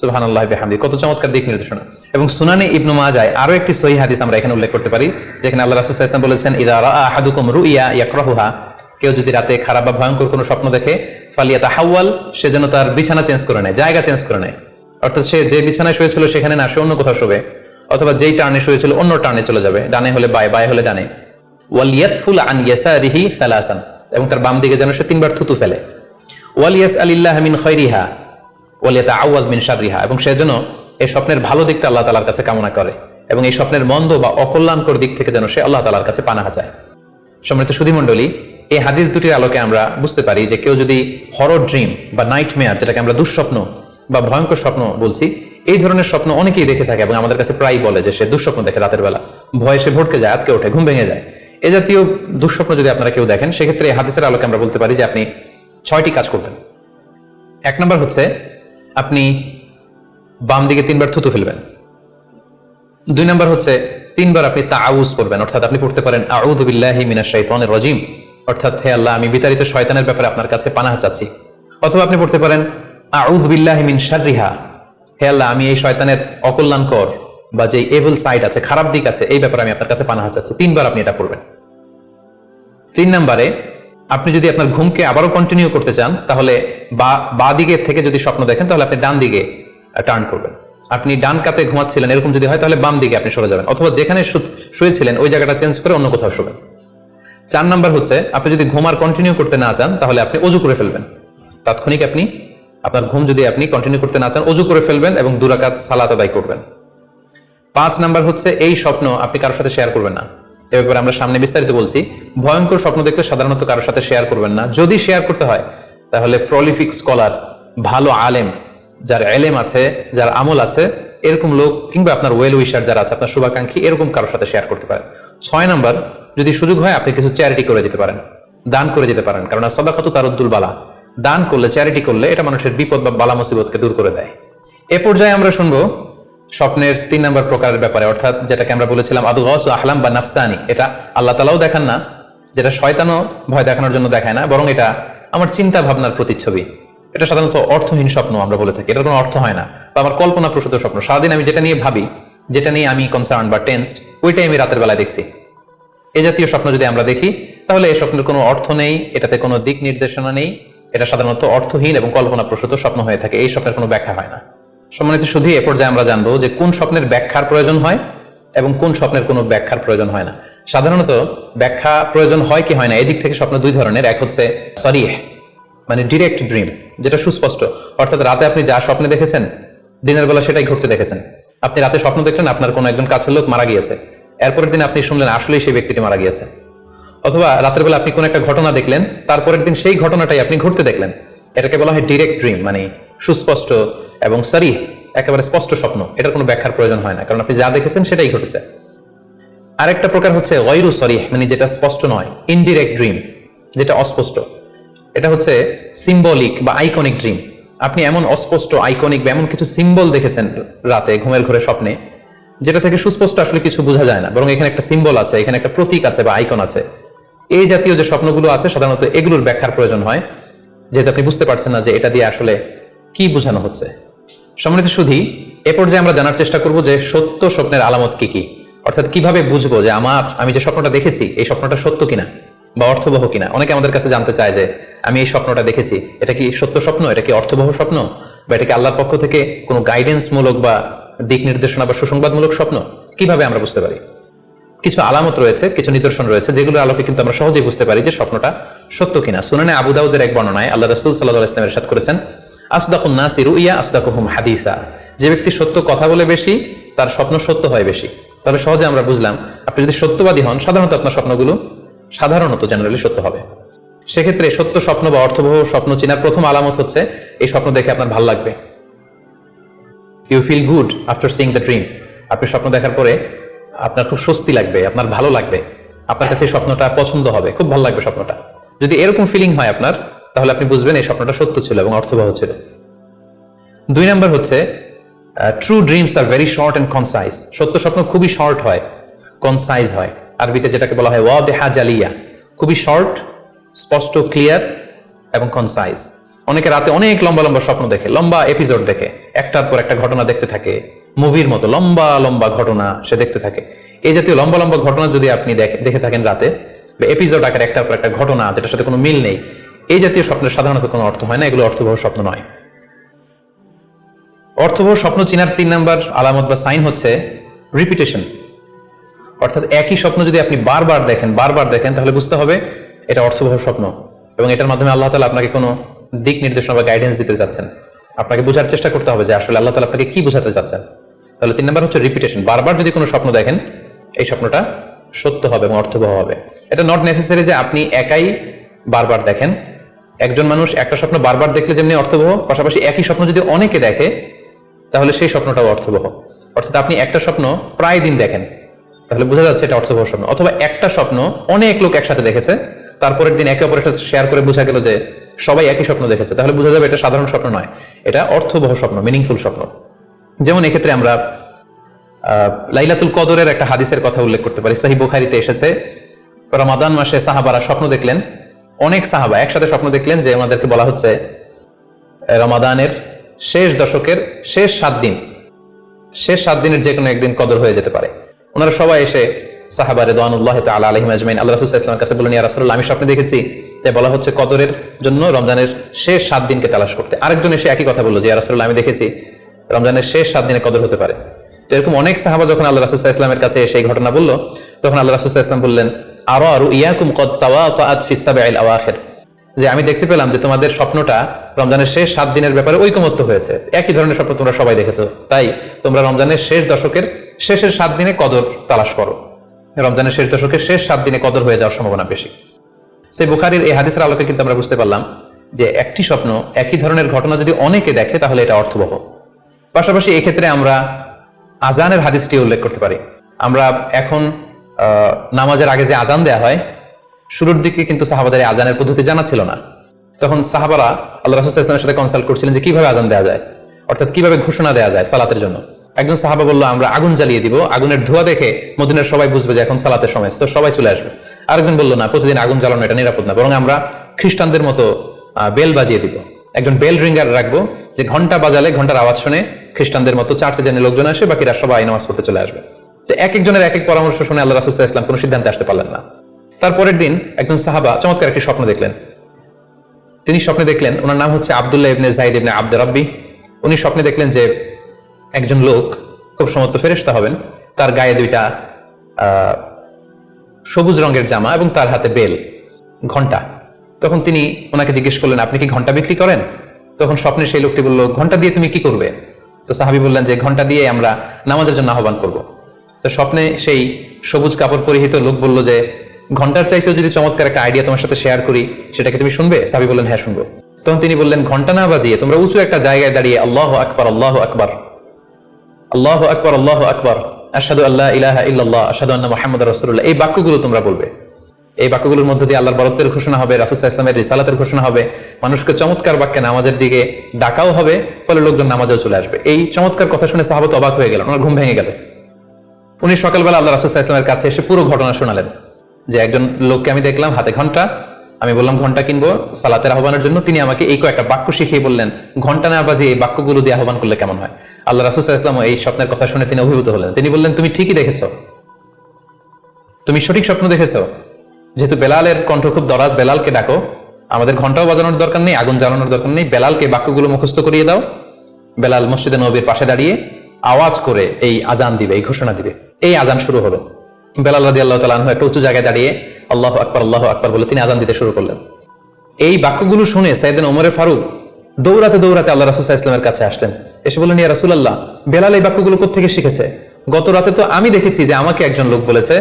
সুবহানাল্লাহি বিহামদি, কত চমৎকার দিক নির্দেশনা। এবং সুনানে ইবনু মাজাহ আরো একটি সহিহ হাদিস আমরা এখানে উল্লেখ করতে পারি, যেখানে আল্লাহ রাসূল সাল্লাল্লাহু আলাইহি ওয়াসাল্লাম বলেছেন, ইযা রাআ আহাদুকুম রুইয়া ইয়াকরাহুহা, কেউ যদি রাতে খারাপ বা ভয়ঙ্কর কোনো স্বপ্ন দেখে, ফালিয়াতাহাওয়াল, সে যেন তার বিছানা চেঞ্জ করে নেয়, জায়গা চেঞ্জ করে নেয়, অর্থাৎ সে যে বিছানায় শুয়েছিল সেখানে না, সে অন্য কোথাও শোবে, অথবা যেই টার্নে শুয়েছিল অন্য টার্নে চলে যাবে, ডানে হলে বায়ে, বায়ে হলে ডানে। ওয়াল ইয়াতফুল আন ইয়াসারিহি সালাসান, এবং তার বাম দিকে যেন সে 3 বার থুতু ফেলে। ওয়াল ইয়াসআলিল্লাহ মিন খায়রিহা ওয়াল ইয়াতাআওয়াজ মিন শাররিহা, এবং সে যেন এই স্বপ্নের ভালো দিকটা আল্লাহ তাআলার কাছে কামনা করে, এবং এই স্বপ্নের মন্দ বা অকল্যাণকর দিক থেকে যেন সে আল্লাহ তাআলার কাছে পানাহ চায়। সম্মানিত সুধী মণ্ডলী, এই হাদিস দুটির আলোকে আমরা বুঝতে পারি যে কেউ যদি হরর ড্রিম বা নাইট মেয়ার, যেটাকে আমরা দুঃস্বপ্ন বা ভয়ঙ্কর স্বপ্ন বলছি, এই ধরনের স্বপ্ন অনেকেই দেখে থাকে এবং আমাদের কাছে প্রায় বলে যে সে দুঃস্বপ্ন দেখে রাতের বেলা, ভয়ে সে ভটকে যায়, আটকে ওঠে, ঘুম ভেঙে যায়। এ জাতীয় দুঃস্বপ্ন যদি আপনারা কেউ দেখেন, সেক্ষেত্রে এই হাদিসের আলোকে আমরা বলতে পারি যে আপনি 6টি কাজ করবেন। 1 নম্বর হচ্ছে আপনি বাম দিকে 3 বার থুতু ফেলবেন। 2 নম্বর হচ্ছে 3 বার আপনি তাআউজ করবেন, অর্থাৎ আপনি পড়তে পারেন আউযু বিল্লাহি মিনাশ শাইতানির রাজিম, অর্থাৎ হে আল্লাহ, আমি বিতাড়িত শয়তানের ব্যাপারে আপনার কাছে পানাহ চাচ্ছি। অথবা আপনি পড়তে পারেন আউযু বিল্লাহি মিন শাররিহা, হে আল্লাহ, আমি এই শয়তানের অকল্যাণকর বা যে এভিল সাইড আছে, খারাপ দিক আছে, এই ব্যাপারে আমি আপনার কাছে পানাহা চাচ্ছি। 3 বার আপনি এটা করবেন। 3 নম্বরে, আপনি যদি আপনার ঘুমকে আবারও কন্টিনিউ করতে চান, তাহলে বা দিকে থেকে যদি স্বপ্ন দেখেন, তাহলে আপনি ডান দিকে টার্ন করবেন। আপনি ডান কাতে ঘুমাচ্ছিলেন, এরকম যদি হয়, তাহলে বাম দিকে আপনি সরে যাবেন, অথবা যেখানে শুয়েছিলেন ওই জায়গাটা চেঞ্জ করে অন্য কোথাও শুবেন। 4 নাম্বার হচ্ছে, আপনি যদি ঘুম আর কন্টিনিউ করতে না চান, তাহলে আপনি অজু করে ফেলবেন। তাৎক্ষণিক আপনি আপনার ঘুম যদি আপনি কন্টিনিউ করতে না চান, অজু করে ফেলবেন এবং 2 রাকাত সালাত আদায় করবেন। 5 নাম্বার হচ্ছে, এই স্বপ্ন আপনি কারোর সাথে শেয়ার করবেন না। এ ব্যাপারে আমরা সামনে বিস্তারিত বলছি। ভয়ঙ্কর স্বপ্ন দেখলে সাধারণত কারোর সাথে শেয়ার করবেন না। যদি শেয়ার করতে হয়, তাহলে প্রলিফিক স্কলার, ভালো আলেম, যার এলেম আছে, যার আমল আছে, এরকম লোক, কিংবা আপনার ওয়েল উইশার যারা আছে, আপনার শুভাকাঙ্ক্ষী, এরকম কারোর সাথে শেয়ার করতে পারেন। 6 নাম্বার, যদি সুযোগ হয়, আপনি কিছু চ্যারিটি করে দিতে পারেন, দান করে দিতে পারেন, কারণ সাদাকাতু তারুদ্দুল বালা, দান করলে, চ্যারিটি করলে এটা মানুষের বিপদ বা বালা মুসিবতকে দূর করে দেয়। এ পর্যায়ে আমরা শুনবো স্বপ্নের 3 নম্বর প্রকারের ব্যাপারে, অর্থাৎ যেটাকে আমরা বলেছিলাম আদগাস ও আহলাম বা নাফসানি। এটা আল্লাহ তাআলাও দেখান না, যেটা শয়তানও ভয় দেখানোর জন্য দেখায় না, বরং এটা আমার চিন্তা ভাবনার প্রতিচ্ছবি। এটা সাধারণত অর্থহীন স্বপ্ন আমরা বলে থাকি, এটার কোনো অর্থ হয় না, বা আমার কল্পনা প্রসূত স্বপ্ন। সারাদিন আমি যেটা নিয়ে ভাবি, যেটা নিয়ে আমি কনসার্ন বা টেন্সড, ওইটাই আমি রাতের বেলায় দেখছি। এই জাতীয় স্বপ্ন যদি আমরা দেখি, তাহলে এই স্বপ্নের কোনো অর্থ নেই, এটাতে কোনো দিক নির্দেশনা নেই, এটা সাধারণত অর্থহীন এবং কল্পনা প্রসূত স্বপ্ন হয়ে থাকে। এই স্বপ্নের কোনো ব্যাখ্যা হয় না। সম্মানিত শুধু এ পর্যায়ে আমরা জানবো যে কোন স্বপ্নের ব্যাখ্যার প্রয়োজন হয় এবং কোন স্বপ্নের কোনো ব্যাখ্যার প্রয়োজন হয় না। সাধারণত ব্যাখ্যা প্রয়োজন হয় কি হয় না, এদিক থেকে স্বপ্ন 2 ধরনের। এক হচ্ছে সরিহ, মানে ডিরেক্ট ড্রিম, যেটা সুস্পষ্ট, অর্থাৎ রাতে আপনি যা স্বপ্নে দেখেছেন, দিনের বেলা সেটাই ঘটতে দেখেছেন। আপনি রাতে স্বপ্ন দেখলেন আপনার কোনো একজন কাছের লোক মারা গিয়েছে, এরপরের দিন আপনি শুনলেন আসলেই সেই ব্যক্তিটি মারা গিয়েছে। অথবা রাতের বেলা আপনি কোন একটা ঘটনা দেখলেন, তারপরের দিন সেই ঘটনাটাই আপনি ঘটতে দেখলেন। এটাকে বলা হয় ডিরেক্ট ড্রিম, মানে সুস্পষ্ট এবং সরিহ, একেবারে স্পষ্ট স্বপ্ন। এটার কোনো ব্যাখ্যার প্রয়োজন হয় না, কারণ আপনি যা দেখেছেন সেটাই ঘটেছে। আরেকটা প্রকার হচ্ছে গায়রু সরিহ, মানে যেটা স্পষ্ট নয়, ইনডিরেক্ট ড্রিম, যেটা অস্পষ্ট। এটা হচ্ছে সিম্বলিক বা আইকনিক ড্রিম। আপনি এমন অস্পষ্ট, আইকনিক বা এমন কিছু সিম্বল দেখেছেন রাতে ঘুমের ঘরে স্বপ্নে, যেটা থেকে সুস্পষ্ট আসলে কিছু বোঝা যায় না, বরং এখানে একটা সিম্বল আছে, এখানে একটা প্রতীক আছে বা আইকন আছে। এই জাতীয় যে স্বপ্নগুলো আছে, সাধারণত এগুলোর ব্যাখ্যার প্রয়োজন হয়, যেহেতু আপনি বুঝতে পারছেন না যে এটা দিয়ে আসলে কি বোঝানো হচ্ছে। সম্মানিত সুধী, এ পর্যায়ে আমরা জানার চেষ্টা করব যে সত্য স্বপ্নের আলামত কি কি, অর্থাৎ কিভাবে বুঝবো যে আমি যে স্বপ্নটা দেখেছি, এই স্বপ্নটা সত্য কিনা বা অর্থবহ কিনা। অনেকে আমাদের কাছে জানতে চায় যে আমি এই স্বপ্নটা দেখেছি, এটা কি সত্য স্বপ্ন, এটা কি অর্থবহ স্বপ্ন, বা এটা কি আল্লাহর পক্ষ থেকে কোনো গাইডেন্স মূলক বা দিক নির্দেশনা বা সুসংবাদমূলক স্বপ্ন। কিভাবে আমরা বুঝতে পারি? কিছু আলামত রয়েছে, কিছু নিদর্শন রয়েছে, যেগুলোর আলোকে কিন্তু আমরা সহজেই বুঝতে পারি যে স্বপ্নটা সত্য কিনা। সুনানে আবু দাউদের এক বর্ণনায় আল্লাহ রাসূল সাল্লাল্লাহু আলাইহি ওয়াসাল্লাম ইরশাদ করেছেন, আসদাকুন নাসি রুইয়া আসদাকুহুম হাদিসা। যে ব্যক্তি সত্য কথা বলে বেশি, তার স্বপ্ন সত্য হয় বেশি। তবে সহজে আমরা বুঝলাম, আপনি যদি সত্যবাদী হন, সাধারণত আপনার স্বপ্নগুলো জেনারেলি সত্য হবে। সেক্ষেত্রে সত্য স্বপ্ন বা অর্থবহ স্বপ্ন চেনার প্রথম আলামত হচ্ছে, এই স্বপ্ন দেখে আপনার ভালো লাগবে। You feel good after seeing the dream. আপনি স্বপ্ন দেখার পরে আপনার খুব স্বস্তি লাগবে, আপনার ভালো লাগবে, আপনার কাছে এই স্বপ্নটা পছন্দ হবে, খুব ভালো লাগবে স্বপ্নটা। যদি এরকম ফিলিং হয় আপনার, তাহলে আপনি বুঝবেন এই স্বপ্নটা সত্য ছিল এবং অর্থবহ ছিল। 2 নাম্বার হচ্ছে true dreams are very short and concise. সত্য স্বপ্ন খুবই শর্ট হয়, কনসাইজ হয়। আরবিতে যেটাকে বলা হয় ওয়াদিহা জালিয়া, খুবই শর্ট, স্পষ্ট, ক্লিয়ার এবং কনসাইজ। অনেকে রাতে অনেক লম্বা লম্বা স্বপ্ন দেখে, লম্বা এপিসোড দেখে, একটার পর একটা ঘটনা দেখতে থাকে, মুভির মতো লম্বা লম্বা ঘটনা সে দেখতে থাকে। এই জাতীয় লম্বা লম্বা ঘটনা যদি আপনি দেখে থাকেন রাতে, বা এপিসোড আকারে একটার পর একটা ঘটনা যেটার সাথে কোনো মিল নেই, এই জাতীয় স্বপ্নের সাধারণত কোনো অর্থ হয় না, এগুলো অর্থবহ স্বপ্ন নয়। অর্থবহ স্বপ্ন চিনার 3 নাম্বার আলামত বা সাইন হচ্ছে রিপিটেশন, অর্থাৎ একই স্বপ্ন যদি আপনি বারবার দেখেন, তাহলে বুঝতে হবে এটা অর্থবহ স্বপ্ন, এবং এটার মাধ্যমে আল্লাহ তাআলা আপনাকে কোনো দিক নির্দেশনা বা গাইডেন্স দিতে যাচ্ছেন। আপনাকে বোঝার চেষ্টা করতে হবে যে আসলে আল্লাহ তাআলা আপনাকে কি বোঝাতে যাচ্ছেন। তাহলে 3 নাম্বার হচ্ছে রিপিটেশন। বারবার যদি কোনো স্বপ্ন দেখেন, এই স্বপ্নটা সত্য হবে এবং অর্থবহ হবে। এটা নট নেসেসারি যে আপনি একাই বারবার দেখেন। একজন মানুষ একটা স্বপ্ন বারবার দেখলে যেমনি অর্থবহ, পাশাপাশি একই স্বপ্ন যদি অনেকে দেখে, তাহলে সেই স্বপ্নটাও অর্থবহ। অর্থাৎ আপনি একটা স্বপ্ন প্রায় দিন দেখেন, তাহলে বোঝা যাচ্ছে এটা অর্থবহ স্বপ্ন। অথবা একটা স্বপ্ন অনেক লোক একসাথে দেখেছে, তারপরের দিন একে অপরের সাথে শেয়ার করে বোঝা গেল যে সবাই একই স্বপ্ন দেখেছে, তাহলে বোঝা যাবে এটা সাধারণ স্বপ্ন নয়, এটা অর্থবহ স্বপ্ন, মিনিংফুল স্বপ্ন। যেমন এক্ষেত্রে আমরা লাইলাতুল কদরের একটা হাদিসের কথা উল্লেখ করতে পারি। সহিহ বুখারীতে এসেছে, রমাদান মাসে সাহাবারা স্বপ্ন দেখলেন, অনেক সাহাবা একসাথে স্বপ্ন দেখলেন যে ওনাদেরকে বলা হচ্ছে রমাদানের শেষ দশকের শেষ 7 দিন শেষ 7 দিনের যে কোনো একদিন কদর হয়ে যেতে পারে। ওনারা সবাই এসে সাহাবা রিদওয়ানুল্লাহ তাআলা আলাইহিম আজমাইন আল্লাহ রাসূল সাল্লাল্লাহু আলাইহি ওয়াসাল্লামের কাছে বললেন, ইয়া রাসূলুল্লাহ, আমি স্বপ্নে দেখেছি যে বলা হচ্ছে কদরের জন্য রমজানের শেষ 7 দিনকে তালাশ করতে। আরেকজন এসে একই কথা বললো যে ইয়া রাসূলুল্লাহ, আমি দেখেছি রমজানের শেষ 7 দিনে কদর হতে পারে। তো এরকম অনেক সাহাবা যখন আল্লাহ রাসূল সাল্লাল্লাহু আলাইহি ওয়াসাল্লামের কাছে এসে এই ঘটনা বললো, তখন আল্লাহ রাসূল সাল্লাল্লাহু আলাইহি ওয়াসাল্লাম বললেন, আরা রুইয়াকুম কদ তাওয়াতাআত ফিস সাবঈল আওয়াখির, যে আমি দেখতে পেলাম যে তোমাদের স্বপ্নটা রমজানের শেষ 7 দিনের ব্যাপারে ঐকমত্য হয়েছে। একই ধরনের স্বপ্ন তোমরা সবাই দেখেছো, তাই তোমরা রমজানের শেষ দশকের শেষের 7 দিনে কদর তালাশ করো। রমজানের শেষ দশকের শেষ 7 দিনে কদর হয়ে যাওয়ার সম্ভাবনা বেশি। সেই বুখারীর এই হাদিসের আলোকে কিন্তু আমরা বুঝতে পারলাম যে একটি স্বপ্ন, একই ধরনের ঘটনা যদি অনেকে দেখে তাহলে এটা অর্থবহ। পাশাপাশি এক্ষেত্রে আমরা আজানের হাদিসটি উল্লেখ করতে পারি। আমরা এখন নামাজের আগে যে আজান দেয়া হয়, শুরুর দিকে কিন্তু সাহাবাদের আজানের পদ্ধতি জানা ছিল না। তখন সাহাবারা আল্লাহ রাসূল সাল্লাল্লাহু আলাইহি ওয়াসাল্লামের সাথে কনসাল্ট করছিলেন যে কিভাবে আজান দেওয়া যায়, অর্থাৎ কিভাবে ঘোষণা দেওয়া যায় সালাতের জন্য। একজন সাহাবা বলল, আমরা আগুন জ্বালিয়ে দিব, আগুনের ধোঁয়া দেখে মদিনার সবাই বুঝবে যে এখন সালাতের সময়, তো সবাই চলে আসবে। আরেকজন বলল, না, প্রতিদিন আগুন জ্বালানো এটা নিরাপদ না, বরং আমরা খ্রিস্টানদের মতো বেল বাজিয়ে দিব, একজন বেল রিঙ্গার রাখবো, যে ঘন্টা বাজালে ঘন্টার আওয়াজ শুনে খ্রিস্টানদের মতো চার্চে যেন লোকজন আসে, বাকিরা সবাই নামাজ পড়তে চলে আসবে। তো এক একজনের এক এক পরামর্শ শুনে আল্লাহ রাসূল সাল্লাল্লাহু আলাইহি ওয়াসাল্লাম কোনো সিদ্ধান্তে আসতে পারলেন না। তারপরের দিন একজন সাহাবা চমৎকার একটি স্বপ্ন দেখলেন। তিনি স্বপ্নে দেখলেন, ওনার নাম হচ্ছে আব্দুল্লাহ ইবনে যায়েদ ইবনে আব্দ রাব্বি। উনি স্বপ্নে দেখলেন যে একজন লোক, খুব সম্ভবত ফেরেশতা হবেন, তার গায়ে 2টা সবুজ রঙের জামা এবং তার হাতে বেল, ঘন্টা। তখন তিনি ওনাকে জিজ্ঞেস করলেন, আপনি কি ঘন্টা বিক্রি করেন? তখন স্বপ্নে সেই লোকটি বলল, ঘন্টা দিয়ে তুমি কি করবে? তো সাহাবী বললেন যে ঘন্টা দিয়ে আমরা নামাজের জন্য আহ্বান করব। তো স্বপ্নে সেই সবুজ কাপড় পরিহিত লোক বলল যে ঘন্টার চাইতেও যদি চমৎকার একটা আইডিয়া তোমার সাথে শেয়ার করি, সেটাকে তুমি শুনবে? সাহাবী বললেন, হ্যাঁ শুনবো। তখন তিনি বললেন, ঘন্টা না বাজিয়ে তোমরা উঁচু একটা জায়গায় দাঁড়িয়ে আল্লাহু আকবার, আল্লাহু আকবার, আল্লাহু আকবার, আল্লাহু আকবার, আশহাদু আল্লা ইলাহা ইল্লাল্লাহ, আশহাদু আন্না মুহাম্মাদুর রাসূলুল্লাহ, এই বাক্যগুলো তোমরা বলবে। এই বাক্যগুলোর মধ্যে দিয়ে আল্লাহর বরত্বের ঘোষণা হবে, রাসূল সাল্লাল্লাহু আলাইহি ওয়াসাল্লামের রিসালাতের ঘোষণা হবে, মানুষকে চমৎকার বাক্যে নামাজের দিকে ডাকাও হবে, ফলে লোকজন নামাজেও চলে আসবে। এই চমৎকার কথা শুনে সাহাবা তো অবাক হয়ে গেলেন, ওনার ঘুম ভেঙে গেল। উনি সকালবেলা আল্লাহ রাসূল সাল্লাল্লাহু আলাইহি ওয়াসাল্লামের কাছে এসে পুরো ঘটনা শোনালেন যে একজন লোককে আমি দেখলাম হাতে ঘন্টা, আমি বললাম ঘন্টা কিনবো সালাতের আহ্বানের জন্য, তিনি আমাকে এই কয়েকটা বাক্য শিখিয়ে বললেন ঘন্টা না বাজিয়ে এই বাক্যগুলো দিয়ে আহ্বান করলে কেমন হয়। আল্লাহ রাসূল সাল্লাল্লাহু আলাইহি ওয়াসাল্লাম এই স্বপ্নের কথা শুনে তিনি অভিভূত হলেন। তিনি বললেন, তুমি ঠিকই দেখেছো, তুমি সঠিক স্বপ্ন দেখেছো। যেহেতু বেলালের কণ্ঠ খুব দরাজ, বেলালকে ডাকো, আমাদের ঘন্টাও বাজানোর দরকার নেই, আগুন জ্বালানোর দরকার নেই, বেলালকে বাক্যগুলো মুখস্থ করিয়ে দাও। বেলাল মসজিদে নববীর পাশে দাঁড়িয়ে আওয়াজ করে এই আজান দিবে, এই ঘোষণা দিবে। এই আজান শুরু হলো। বেলাল রাদিয়াল্লাহু তাআলা আনহু একটা উঁচু জায়গায় দাঁড়িয়ে আল্লাহু আকবার, আল্লাহু আকবার বলে তিনি আজান দিতে শুরু করলেন। এই বাক্যগুলো শুনে সাইয়েদনা ওমর ফারুক দৌড়াতে দৌড়াতে আল্লাহ রাসূল সাল্লাল্লাহু আলাইহি ওয়াসাল্লামের কাছে আসলেন। এসে বললেন, ইয়া রাসূলুল্লাহ, বেলাল এই বাক্যগুলো কোত্থেকে শিখেছে? গত রাতে তো আমি দেখেছি যে আমাকে একজন লোক বলেছে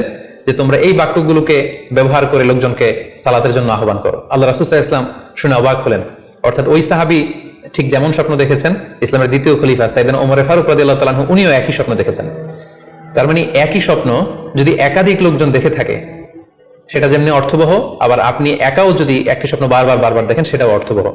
যে তোমরা এই বাক্যগুলোকে ব্যবহার করে লোকজনকে সালাতের জন্য আহ্বান করো। আল্লাহ রাসূল সাল্লাল্লাহু আলাইহি ওয়াসাল্লাম শুনে অবাক হলেন। অর্থাৎ ওই সাহাবী ঠিক যেমন স্বপ্ন দেখেছেন, ইসলামের দ্বিতীয় খলিফা সাইয়েদনা ওমর ফারুক রাদিয়াল্লাহু তাআলা আনহু উনিও একই স্বপ্ন দেখেছেন। তার মানে একই স্বপ্ন যদি একাধিক লোকজন দেখে থাকে সেটা যেমনি অর্থবহ, আবার আপনি একাও যদি একই স্বপ্ন বারবার বারবার দেখেন সেটাও অর্থবহ।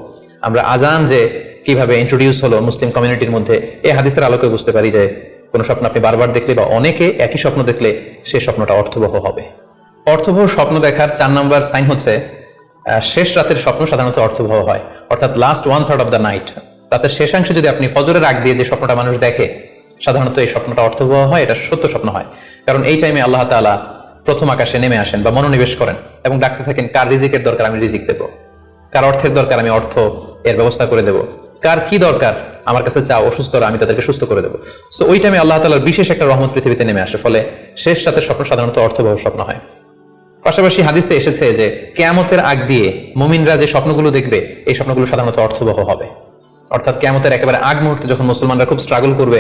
আমরা আজান যে কিভাবে ইন্ট্রোডিউস হলো মুসলিম কমিউনিটির মধ্যে, এই হাদিসের আলোকে বুঝতে পারি যে কোনো স্বপ্ন আপনি বারবার দেখলে বা অনেকে একই স্বপ্ন দেখলে সেই স্বপ্নটা অর্থবহ হবে। অর্থবহ স্বপ্ন দেখার 4 নম্বর সাইন হচ্ছে শেষ রাতের স্বপ্ন সাধারণত অর্থবহ হয়, অর্থাৎ লাস্ট 1/3 অফ দ্য নাইট, রাতের শেষাংশে যদি আপনি ফজরের আগ দিয়ে যে স্বপ্নটা মানুষ দেখে, সাধারণত এই স্বপ্নটা অর্থবহ হয়, এটা সত্য স্বপ্ন হয়। কারণ এই টাইমে আল্লাহ তাআলা প্রথম আকাশে নেমে আসেন বা মনোনিবেশ করেন এবং ডাকতে থাকেন, কার রিজিকের দরকার আমি রিজিক দেবো, কার অর্থের দরকার আমি অর্থ এর ব্যবস্থা করে দেবো, কার কি দরকার আমার কাছে চাও, অসুস্থরা আমি তাদেরকে সুস্থ করে দেবো। সো ওই টাইমে আল্লাহ তাআলার বিশেষ একটা রহমত পৃথিবীতে নেমে আসে, ফলে শেষ রাতের স্বপ্ন সাধারণত অর্থবহ স্বপ্ন হয়। পাশাপাশি হাদিসে এসেছে যে কিয়ামতের আগ দিয়ে মুমিনরা যে স্বপ্নগুলো দেখবে এই স্বপ্নগুলো সাধারণত অর্থবহ হবে। অর্থাৎ কিয়ামতের একেবারে আগ মুহূর্তে যখন মুসলমানরা খুব স্ট্রাগল করবে,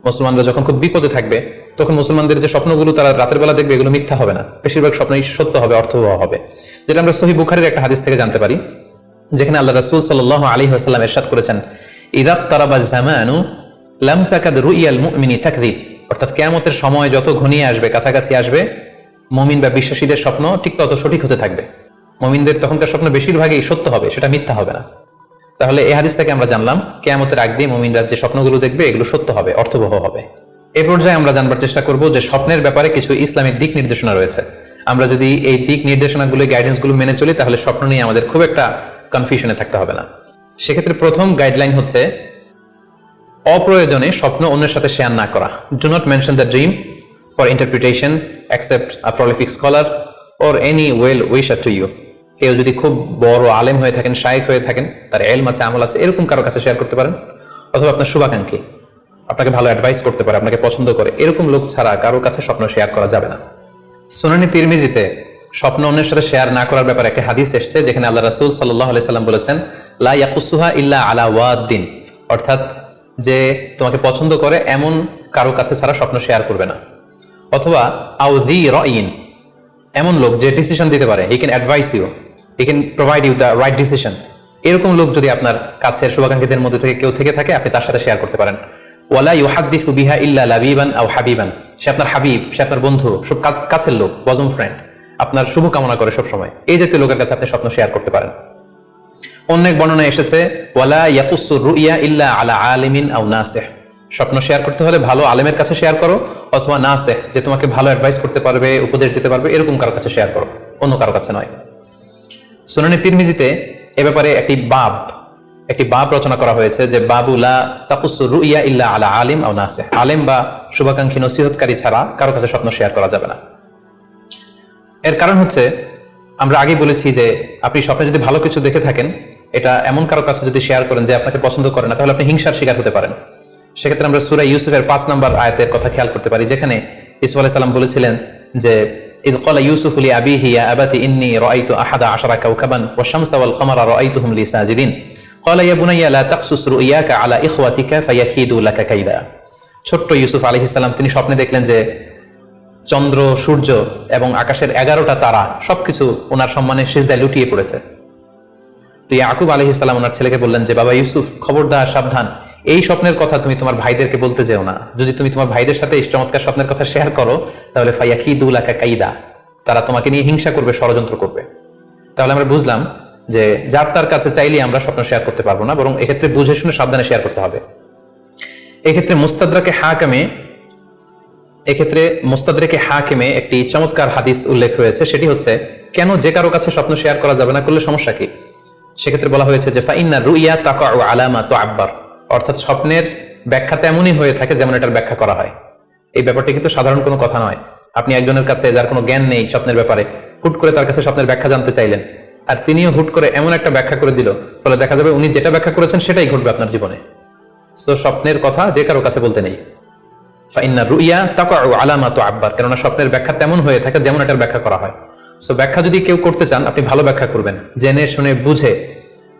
মুসলমানরা যখন খুব বিপদে থাকবে, তখন মুসলমানদের যে স্বপ্নগুলো তারা রাতের বেলা দেখবে এগুলো মিথ্যা হবে না, বেশিরভাগ স্বপ্নই সত্য হবে, অর্থবহ হবে। যেটা আমরা সহিহ বুখারীর একটা হাদিস থেকে জানতে পারি, যেখানে আল্লাহ রাসূল সাল্লাল্লাহু আলাইহি ওয়াসাল্লাম ইরশাদ করেছেন, ইযা ইকতারাবাজ জামানু লাম তাকাদ রুইয়াল মুমিনি তাকযিব, অর্থাৎ কিয়ামতের সময় যত ঘনিয়ে আসবে, কাছাকাছি আসবে, মুমিন বা বিশ্বাসীদের স্বপ্ন ঠিক তত সঠিক হতে থাকবে। মুমিনদের তখনকার স্বপ্ন বেশিরভাগই সত্য হবে, সেটা মিথ্যা হবে না। তাহলে এই হাদিস থেকে আমরা জানলাম কিয়ামতের আগ দিয়ে মুমিনরা যে স্বপ্নগুলো দেখবে এগুলো সত্য হবে, অর্থবহ হবে। এই পর্যায়ে আমরা জানবার চেষ্টা করব যে স্বপ্নের ব্যাপারে কিছু ইসলামিক দিক নির্দেশনা রয়েছে। আমরা যদি এই দিক নির্দেশনাগুলো, গাইডেন্সগুলো মেনে চলি, তাহলে স্বপ্ন নিয়ে আমাদের খুব একটা কনফিউশনে থাকতে হবে না। সেক্ষেত্রে প্রথম গাইডলাইন হচ্ছে অপ্রয়োজনে স্বপ্ন অন্যের সাথে শেয়ার না করা। Do not mention the dream for interpretation except a prolific scholar or any well wisher to you. কেউ যদি খুব বড় আলেম হয়ে থাকেন, শায়েখ হয়ে থাকেন, তার এলম আছে, আমল আছে, এরকম কারো কাছে শেয়ার করতে পারেন। অথবা আপনার শুভাকাঙ্ক্ষী আপনাকে ভালো অ্যাডভাইস করতে পারে, আপনাকে পছন্দ করে, এরকম লোক ছাড়া কারোর কাছে স্বপ্ন শেয়ার করা যাবে না। সুনানি তিরমিজিতে স্বপ্ন অন্যের সাথে শেয়ার না করার ব্যাপারে একটা হাদিস এসেছে, যেখানে আল্লাহ রাসূল সাল্লাল্লাহু আলাইহি সাল্লাম বলেছেন, লা ইয়াকুসুহা ইল্লা আলা ওয়াদ্দিন, অর্থাৎ যে তোমাকে পছন্দ করে এমন কারো কাছে ছাড়া স্বপ্ন শেয়ার করবে না। অথবা আও যী রাইন, এমন লোক যে ডিসিশন দিতে পারে, he can advise you, he can provide you the right decision, এরকম লোক যদি আপনার কাছের শুভাকাঙ্ক্ষীদের মধ্যে থেকে কেউ থেকে থাকে, আপনি তার সাথে শেয়ার করতে পারেন। ওয়ালা ইউহাদ্দিসু বিহা ইল্লা লাবিবান আও হাবিবান, সে আপনার হাবিব, সে আপনার বন্ধু, সব কাছের লোক, বজম ফ্রেন্ড, আপনার শুভ কামনা করে সব সময়, এই জাতীয় লোকের কাছে আপনি স্বপ্ন শেয়ার করতে পারেন। অনেক বর্ণনা এসেছে ওয়ালা ইয়াকুসুর রুইয়া ইল্লা আলা আলিমিন আও নাসিহ, স্বপ্ন শেয়ার করতে হলে ভালো আলেমের কাছে শেয়ার করো, অথবা নাসিহ, যে তোমাকে ভালো অ্যাডভাইস করতে পারবে, উপদেশ দিতে পারবে, এরকম কারো কাছে শেয়ার করো, অন্য কারো কাছে নয়। সুনানি তিরমিজিতে এ ব্যাপারে একটি বাব রচনা করা হয়েছে, যে বাবু লা তাকুসুর রুইয়া ইল্লা আলা আলিম আও নাসিহ, আলেম বা শুভাকাঙ্ক্ষী নসিহতকারী ছাড়া কারো কাছে স্বপ্ন শেয়ার করা যাবে না। এর কারণ হচ্ছে, আমরা আগেই বলেছি যে আপনি স্বপ্নে যদি ভালো কিছু দেখে থাকেন, এটা এমন কারো কাছে যদি শেয়ার করেন যে আপনাকে পছন্দ করে না, তাহলে আপনি হিংসার শিকার হতে পারেন। সেক্ষেত্রে আমরা সূরা ইউসুফের 5 নম্বর আয়াতের কথা খেয়াল করতে পারি, যেখানে ইউসুফ আলাইহিস সালাম বলেছিলেন যে ইয ক্বালা ইউসুফু লি আবিহি ইয়া আবাতি ইন্নী রাআইতু আহাদা আশারা কাওকাবান ওয়াশ শামসা ওয়াল কমারা রাআইতুহুম লি সাজিদিন ক্বালা ইয়া বুনাইয়া লা তাকসুস রুইয়াকা আলা ইখওয়াতিকা ফায়াকিদু লাকা কাইদা। ছোট্ট ইউসুফ আলাইহিস সালাম তিনি স্বপ্নে দেখলেন যে চন্দ্র, সূর্য এবং আকাশের 11টা তারা সবকিছু ওনার সম্মানে সিজদায় লুটিয়ে পড়েছে। তো ইয়াকুব আলাইহিস সালাম ওনার ছেলেকে বললেন যে বাবা ইউসুফ, খবরদার, সাবধান, এই স্বপ্নের কথা তুমি তোমার ভাইদেরকে বলতে যেও না। যদি তুমি তোমার ভাইদের সাথে এই চমৎকার স্বপ্নের কথা শেয়ার করো, তাহলে ফায়াকিদু লাকা কাইদা, তারা তোমাকে নিয়ে হিংসা করবে, ষড়যন্ত্র করবে। তাহলে আমরা বুঝলাম যে যার তার কাছে চাইলেই আমরা স্বপ্ন শেয়ার করতে পারবো না, বরং এক্ষেত্রে বুঝে শুনে সাবধানে শেয়ার করতে হবে। এক্ষেত্রে মুস্তাদরাকে হাকিমে একটি চমৎকার হাদিস উল্লেখ হয়েছে, সেটি হচ্ছে কেন যে কারো কাছে স্বপ্ন শেয়ার করা যাবে না, করলে সমস্যা কি। সেক্ষেত্রে বলা হয়েছে যে ফাইন্না রুইয়া তাকাউ আলা মা তুআব্বার, অর্থাৎ স্বপ্নের ব্যাখ্যা তেমনই হয়ে থাকে যেমন এটার ব্যাখ্যা করা হয়। এই ব্যাপারটি কিন্তু সাধারণ কোনো কথা নয়। আপনি একজনের কাছে যার কোনো জ্ঞান নেই স্বপ্নের ব্যাপারে, হুট করে তার কাছে স্বপ্নের ব্যাখ্যা জানতে চাইলেন, আর তিনিও হুট করে এমন একটা ব্যাখ্যা করে দিল, ফলে দেখা যাবে উনি যেটা ব্যাখ্যা করেছেন সেটাই ঘটবে আপনার জীবনে। সো স্বপ্নের কথা যে কারো কাছে বলতে নেই। ফাইন্না রুইয়া তাকাউ আলা মা তুআব্বার, কেননা স্বপ্নের ব্যাখ্যা তেমন হয়ে থাকে যেমন এটার ব্যাখ্যা করা হয়। সো ব্যাখ্যা যদি কেউ করতে চান, আপনি ভালো ব্যাখ্যা করবেন, জেনে শুনে বুঝে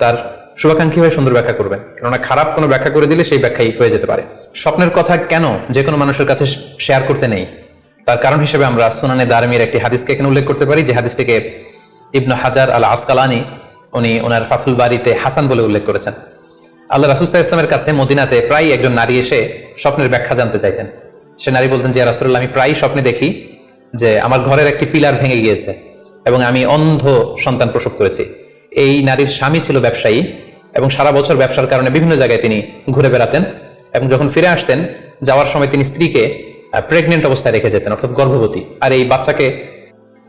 তার শুভাকাঙ্ক্ষী হয়ে সুন্দর ব্যাখ্যা করবেন, কেননা খারাপ কোনো ব্যাখ্যা করে দিলে সেই ব্যাখ্যাই হয়ে যেতে পারে। স্বপ্নের কথা কেন যে কোনো মানুষের কাছে শেয়ার করতে নেই, তার কারণ হিসেবে আমরা সুনানে দারমির একটি হাদিসকে এখানে উল্লেখ করতে পারি, যে হাদিসটিকে ইবনে হাজার আল আসকালানি উনি ওনার ফাথুল বারিতে হাসান বলে উল্লেখ করেছেন। আল্লাহ রাসূল সাল্লাল্লাহু আলাইহি ওয়াসাল্লামের কাছে মদিনাতে প্রায় একজন নারী এসে স্বপ্নের ব্যাখ্যা জানতে চাইতেন। সে নারী বলতেন যে ইয়া রাসূলুল্লাহ, আমি প্রায় স্বপ্নে দেখি যে আমার ঘরের একটি পিলার ভেঙে গিয়েছে এবং আমি অন্ধ সন্তান প্রসব করেছি। এই নারীর স্বামী ছিল ব্যবসায়ী এবং সারা বছর ব্যবসার কারণে বিভিন্ন জায়গায় তিনি ঘুরে বেড়াতেন, এবং যখন ফিরে আসতেন যাওয়ার সময় তিনি স্ত্রীকে প্রেগনেন্ট অবস্থায় রেখে যেতেন, অর্থাৎ গর্ভবতী, আর এই বাচ্চাকে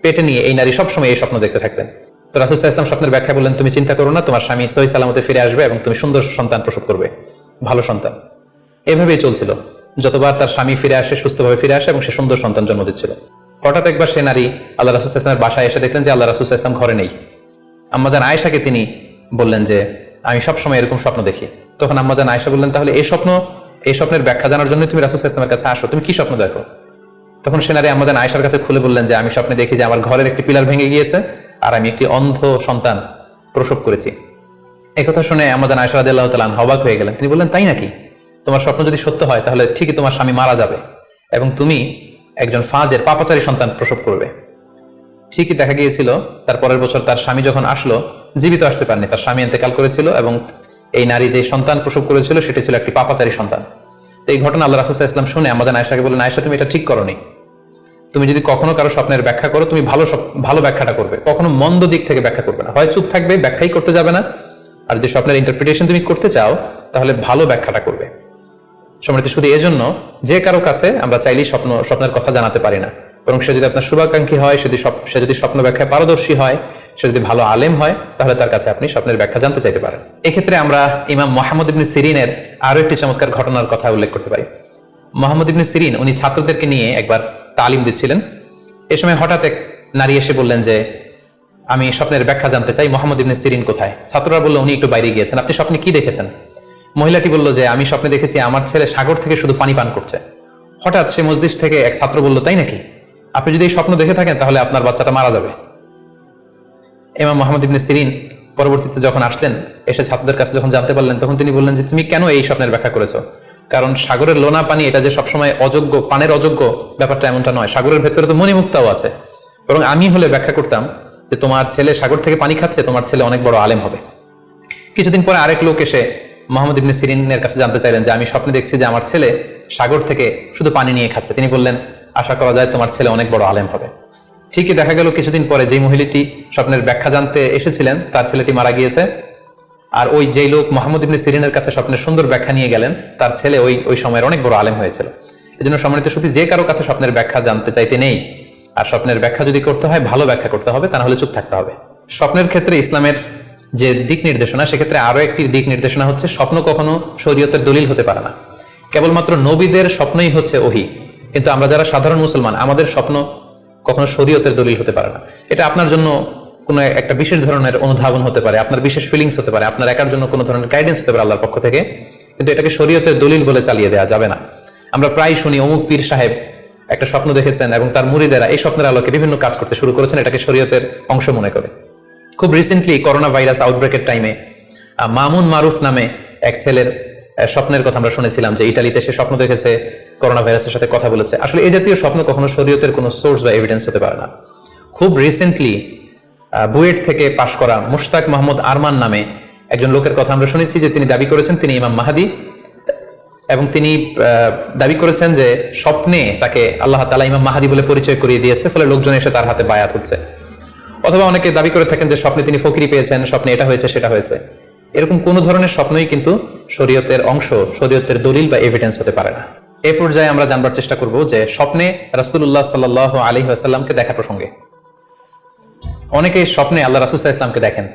পেটে নিয়ে এই নারী সবসময় এই স্বপ্ন দেখতে থাকতেন। তো রাসূল সাল্লাল্লাহু আলাইহি ওয়াসাল্লাম স্বপ্নের ব্যাখ্যা বললেন, তুমি চিন্তা করো না, তোমার স্বামী সহি সালামতে ফিরে আসবে এবং তুমি সুন্দর সন্তান প্রসব করবে, ভালো সন্তান। এভাবেই চলছিল, যতবার তার স্বামী ফিরে আসে, সুস্থভাবে ফিরে আসে এবং সে সুন্দর সন্তান জন্ম দিচ্ছিল। হঠাৎ একবার সে নারী আল্লাহ রাসূল সাল্লাল্লাহু আলাইহি ওয়াসাল্লামের বাসায় এসে দেখলেন যে আল্লাহ রাসূল সাল্লাল্লাহু আলাইহি ওয়াসাল্লাম ঘরে নেই। আম্মাজান আয়েশাকে তিনি বললেন যে আমি সবসময় এরকম স্বপ্ন দেখি। তখন আম্মাজান আয়েশা বললেন, তাহলে এই স্বপ্নের ব্যাখ্যা জানার জন্য তুমি রাসূল সাল্লাল্লাহু আলাইহি ওয়াসাল্লামের কাছে আসো, তুমি কি স্বপ্ন দেখো? তখন সে নারী আম্মাজান আয়েশার কাছে খুলে বললেন যে আমি স্বপ্নে দেখি যে আমার ঘরের একটি পিলার ভেঙে গিয়েছে আর আমি একটি অন্ধ সন্তান প্রসব করেছি। এই কথা শুনে আম্মাজান আয়েশা রাদিয়াল্লাহু তাআলা আনহা অবাক হয়ে গেলেন। তিনি বললেন, তাই নাকি? তোমার স্বপ্ন যদি সত্য হয় তাহলে ঠিকই তোমার স্বামী মারা যাবে এবং তুমি একজন ফাজের পাপাচারী সন্তান প্রসব করবে। ঠিকই দেখা গিয়েছিল তার পরের বছর তার স্বামী যখন আসলো, জীবিত আসতে পারেনি, তার স্বামী ইন্তেকাল করেছিল এবং এই নারী যে সন্তান প্রসব করেছিল সেটি ছিল একটি পাপাচারী সন্তান। তো এই ঘটনা আল্লাহ রাসূল সাল্লাল্লাহু আলাইহি ওয়াসাল্লাম শুনে আমাদের আয়েশাকে বললেন, আয়েশা তুমি এটা ঠিক করোনি, তুমি যদি কখনো কারো স্বপ্নের ব্যাখ্যা করো তুমি ভালো ব্যাখ্যাটা করবে, কখনো মন্দ দিক থেকে ব্যাখ্যা করবে না, হয় চুপ থাকবে, ব্যাখ্যাই করতে যাবে না, আর যে স্বপ্নের ইন্টারপ্রিটেশন তুমি করতে চাও তাহলে ভালো ব্যাখ্যাটা করবে। সম্মানিত শুধু এজন্য যে কারো কাছে আমরা চাইলেই স্বপ্নের কথা জানাতে পারি না, বরং সে যদি আপনার শুভাকাঙ্ক্ষী হয়, সে যদি স্বপ্ন ব্যাখ্যায় পারদর্শী হয়, সে যদি ভালো আলেম হয় তাহলে তার কাছে আপনি স্বপ্নের ব্যাখ্যা জানতে চাইতে পারেন। এক্ষেত্রে আমরা ইমাম মুহাম্মদ ইবনে সিরিনের আরো একটি চমৎকার ঘটনার কথা উল্লেখ করতে পারি। মুহাম্মদ ইবনে সিরিন উনি ছাত্রদেরকে নিয়ে একবার তালিম দিচ্ছিলেন। এ সময় হঠাৎ এক নারী এসে বললেন যে আমি স্বপ্নের ব্যাখ্যা জানতে চাই, মুহাম্মদ ইবনে সিরিন কোথায়? ছাত্ররা বলল উনি একটু বাইরে গিয়েছেন, আপনি স্বপ্নে কি দেখেছেন? মহিলাটি বলল যে আমি স্বপ্নে দেখেছি আমার ছেলে সাগর থেকে শুধু পানি পান করছে। হঠাৎ সে মসজিদ থেকে এক ছাত্র বলল, তাই নাকি? আপনি যদি এই স্বপ্ন দেখে থাকেন তাহলে আপনার বাচ্চাটা মারা যাবে। ইমাম মুহাম্মদ ইবনে সিরিন পরবর্তীতে যখন আসলেন, এসে ছাত্রদের কাছে যখন জানতে পারলেন, তখন তিনি বললেন যে তুমি কেন এই স্বপ্নের ব্যাখ্যা করেছো? কারণ সাগরের লোনা পানি এটা যে সবসময় অযোগ্য, পানের অযোগ্য ব্যাপারটা এমনটা নয়। সাগরের ভেতরে তো মণিমুক্তাও আছে। বরং আমি হলে ব্যাখ্যা করতাম যে তোমার ছেলে সাগর থেকে পানি খাচ্ছে, তোমার ছেলে অনেক বড় আলেম হবে। কিছুদিন পরে আরেক লোক এসে মুহাম্মদ ইবনে সিরিনের কাছে জানতে চাইলেন যে আমি স্বপ্নে দেখছি যে আমার ছেলে সাগর থেকে শুধু পানি নিয়ে খাচ্ছে। তিনি বললেন আশা করা যায় তোমার ছেলে অনেক বড় আলেম হবে। ঠিকই দেখা গেল কিছুদিন পরে যেই মহিলাটি স্বপ্নের ব্যাখ্যা জানতে এসেছিলেন তার ছেলেটি মারা গিয়েছে। আর ওই যেই লোক মুহাম্মদ ইবনে সিরিনের কাছে স্বপ্নের সুন্দর ব্যাখ্যা নিয়ে গেলেন, তার ছেলে ওই সময়ের অনেক বড় আলেম হয়েছিল। এই জন্য সম্মানিত শুধু যে কারো কাছে স্বপ্নের ব্যাখ্যা জানতে চাইতে নেই। আর স্বপ্নের ব্যাখ্যা যদি করতে হয় ভালো ব্যাখ্যা করতে হবে, তা না হলে চুপ থাকতে হবে। স্বপ্নের ক্ষেত্রে ইসলামের যে দিক নির্দেশনা, সেক্ষেত্রে আরো একটি দিক নির্দেশনা হচ্ছে স্বপ্ন কখনো শরীয়তের দলিল হতে পারে না। কেবলমাত্র নবীদের স্বপ্নই হচ্ছে ওহী, কিন্তু আমরা যারা সাধারণ মুসলমান আমাদের স্বপ্ন কখনো শরীয়তের দলিল হতে পারে না। এটা আপনার জন্য কোনো একটা বিশেষ ধরনের অনুধাবন হতে পারে, আপনার বিশেষ ফিলিংস হতে পারে, আপনার একার জন্য কোনো ধরনের গাইডেন্স হতে পারে আল্লাহর পক্ষ থেকে, কিন্তু এটাকে শরীয়তের দলিল বলে চালিয়ে দেওয়া যাবে না। আমরা প্রায় শুনি অমুক পীর সাহেব একটা স্বপ্ন দেখেছেন এবং তার মুরিদেরা এই স্বপ্নের আলোকে বিভিন্ন কাজ করতে শুরু করেছেন, এটাকে শরীয়তের অংশ মনে করে। খুব রিসেন্টলি করোনা ভাইরাস আউটব্রেকের টাইমে মামুন মারুফ নামে এক ছেলের স্বপ্নের কথা আমরা শুনেছিলাম যে ইটালিতে সে স্বপ্ন দেখেছে করোনা ভাইরাসের সাথে কথা বলেছে। আসলে এই জাতীয় স্বপ্ন কখনো শরীয়তের কোনো সোর্স বা এভিডেন্স হতে পারে না। খুব রিসেন্টলি বুয়েট থেকে পাশ করা মুশতাক মাহমুদ আরমান নামে একজন লোকের কথা আমরা শুনেছি যে তিনি দাবি করেছেন তিনি ইমাম মাহাদি, এবং তিনি দাবি করেছেন যে স্বপ্নে তাকে আল্লাহ তাআলা ইমাম মাহাদি বলে পরিচয় করিয়ে দিয়েছে, ফলে লোকজন এসে তার হাতে বায়াত হচ্ছে। অথবা অনেকে দাবি করে থাকেন যে স্বপ্নে তিনি ফকিরি পেয়েছেন, স্বপ্নে এটা হয়েছে সেটা হয়েছে। এরকম কোন ধরনের স্বপ্নই কিন্তু শরীয়তের অংশ, শরীয়তের দলিল বা এভিডেন্স হতে পারে না। এই পর্যায়ে আমরা জানবার চেষ্টা করব যে স্বপ্নে রাসূলুল্লাহ সাল্লাল্লাহু আলাইহি ওয়াসাল্লামকে দেখা প্রসঙ্গে অনেকেই স্বপ্নে আল্লাহ রাসূল সাল্লাল্লাহু আলাইহি ওয়াসাল্লামকে দেখেন,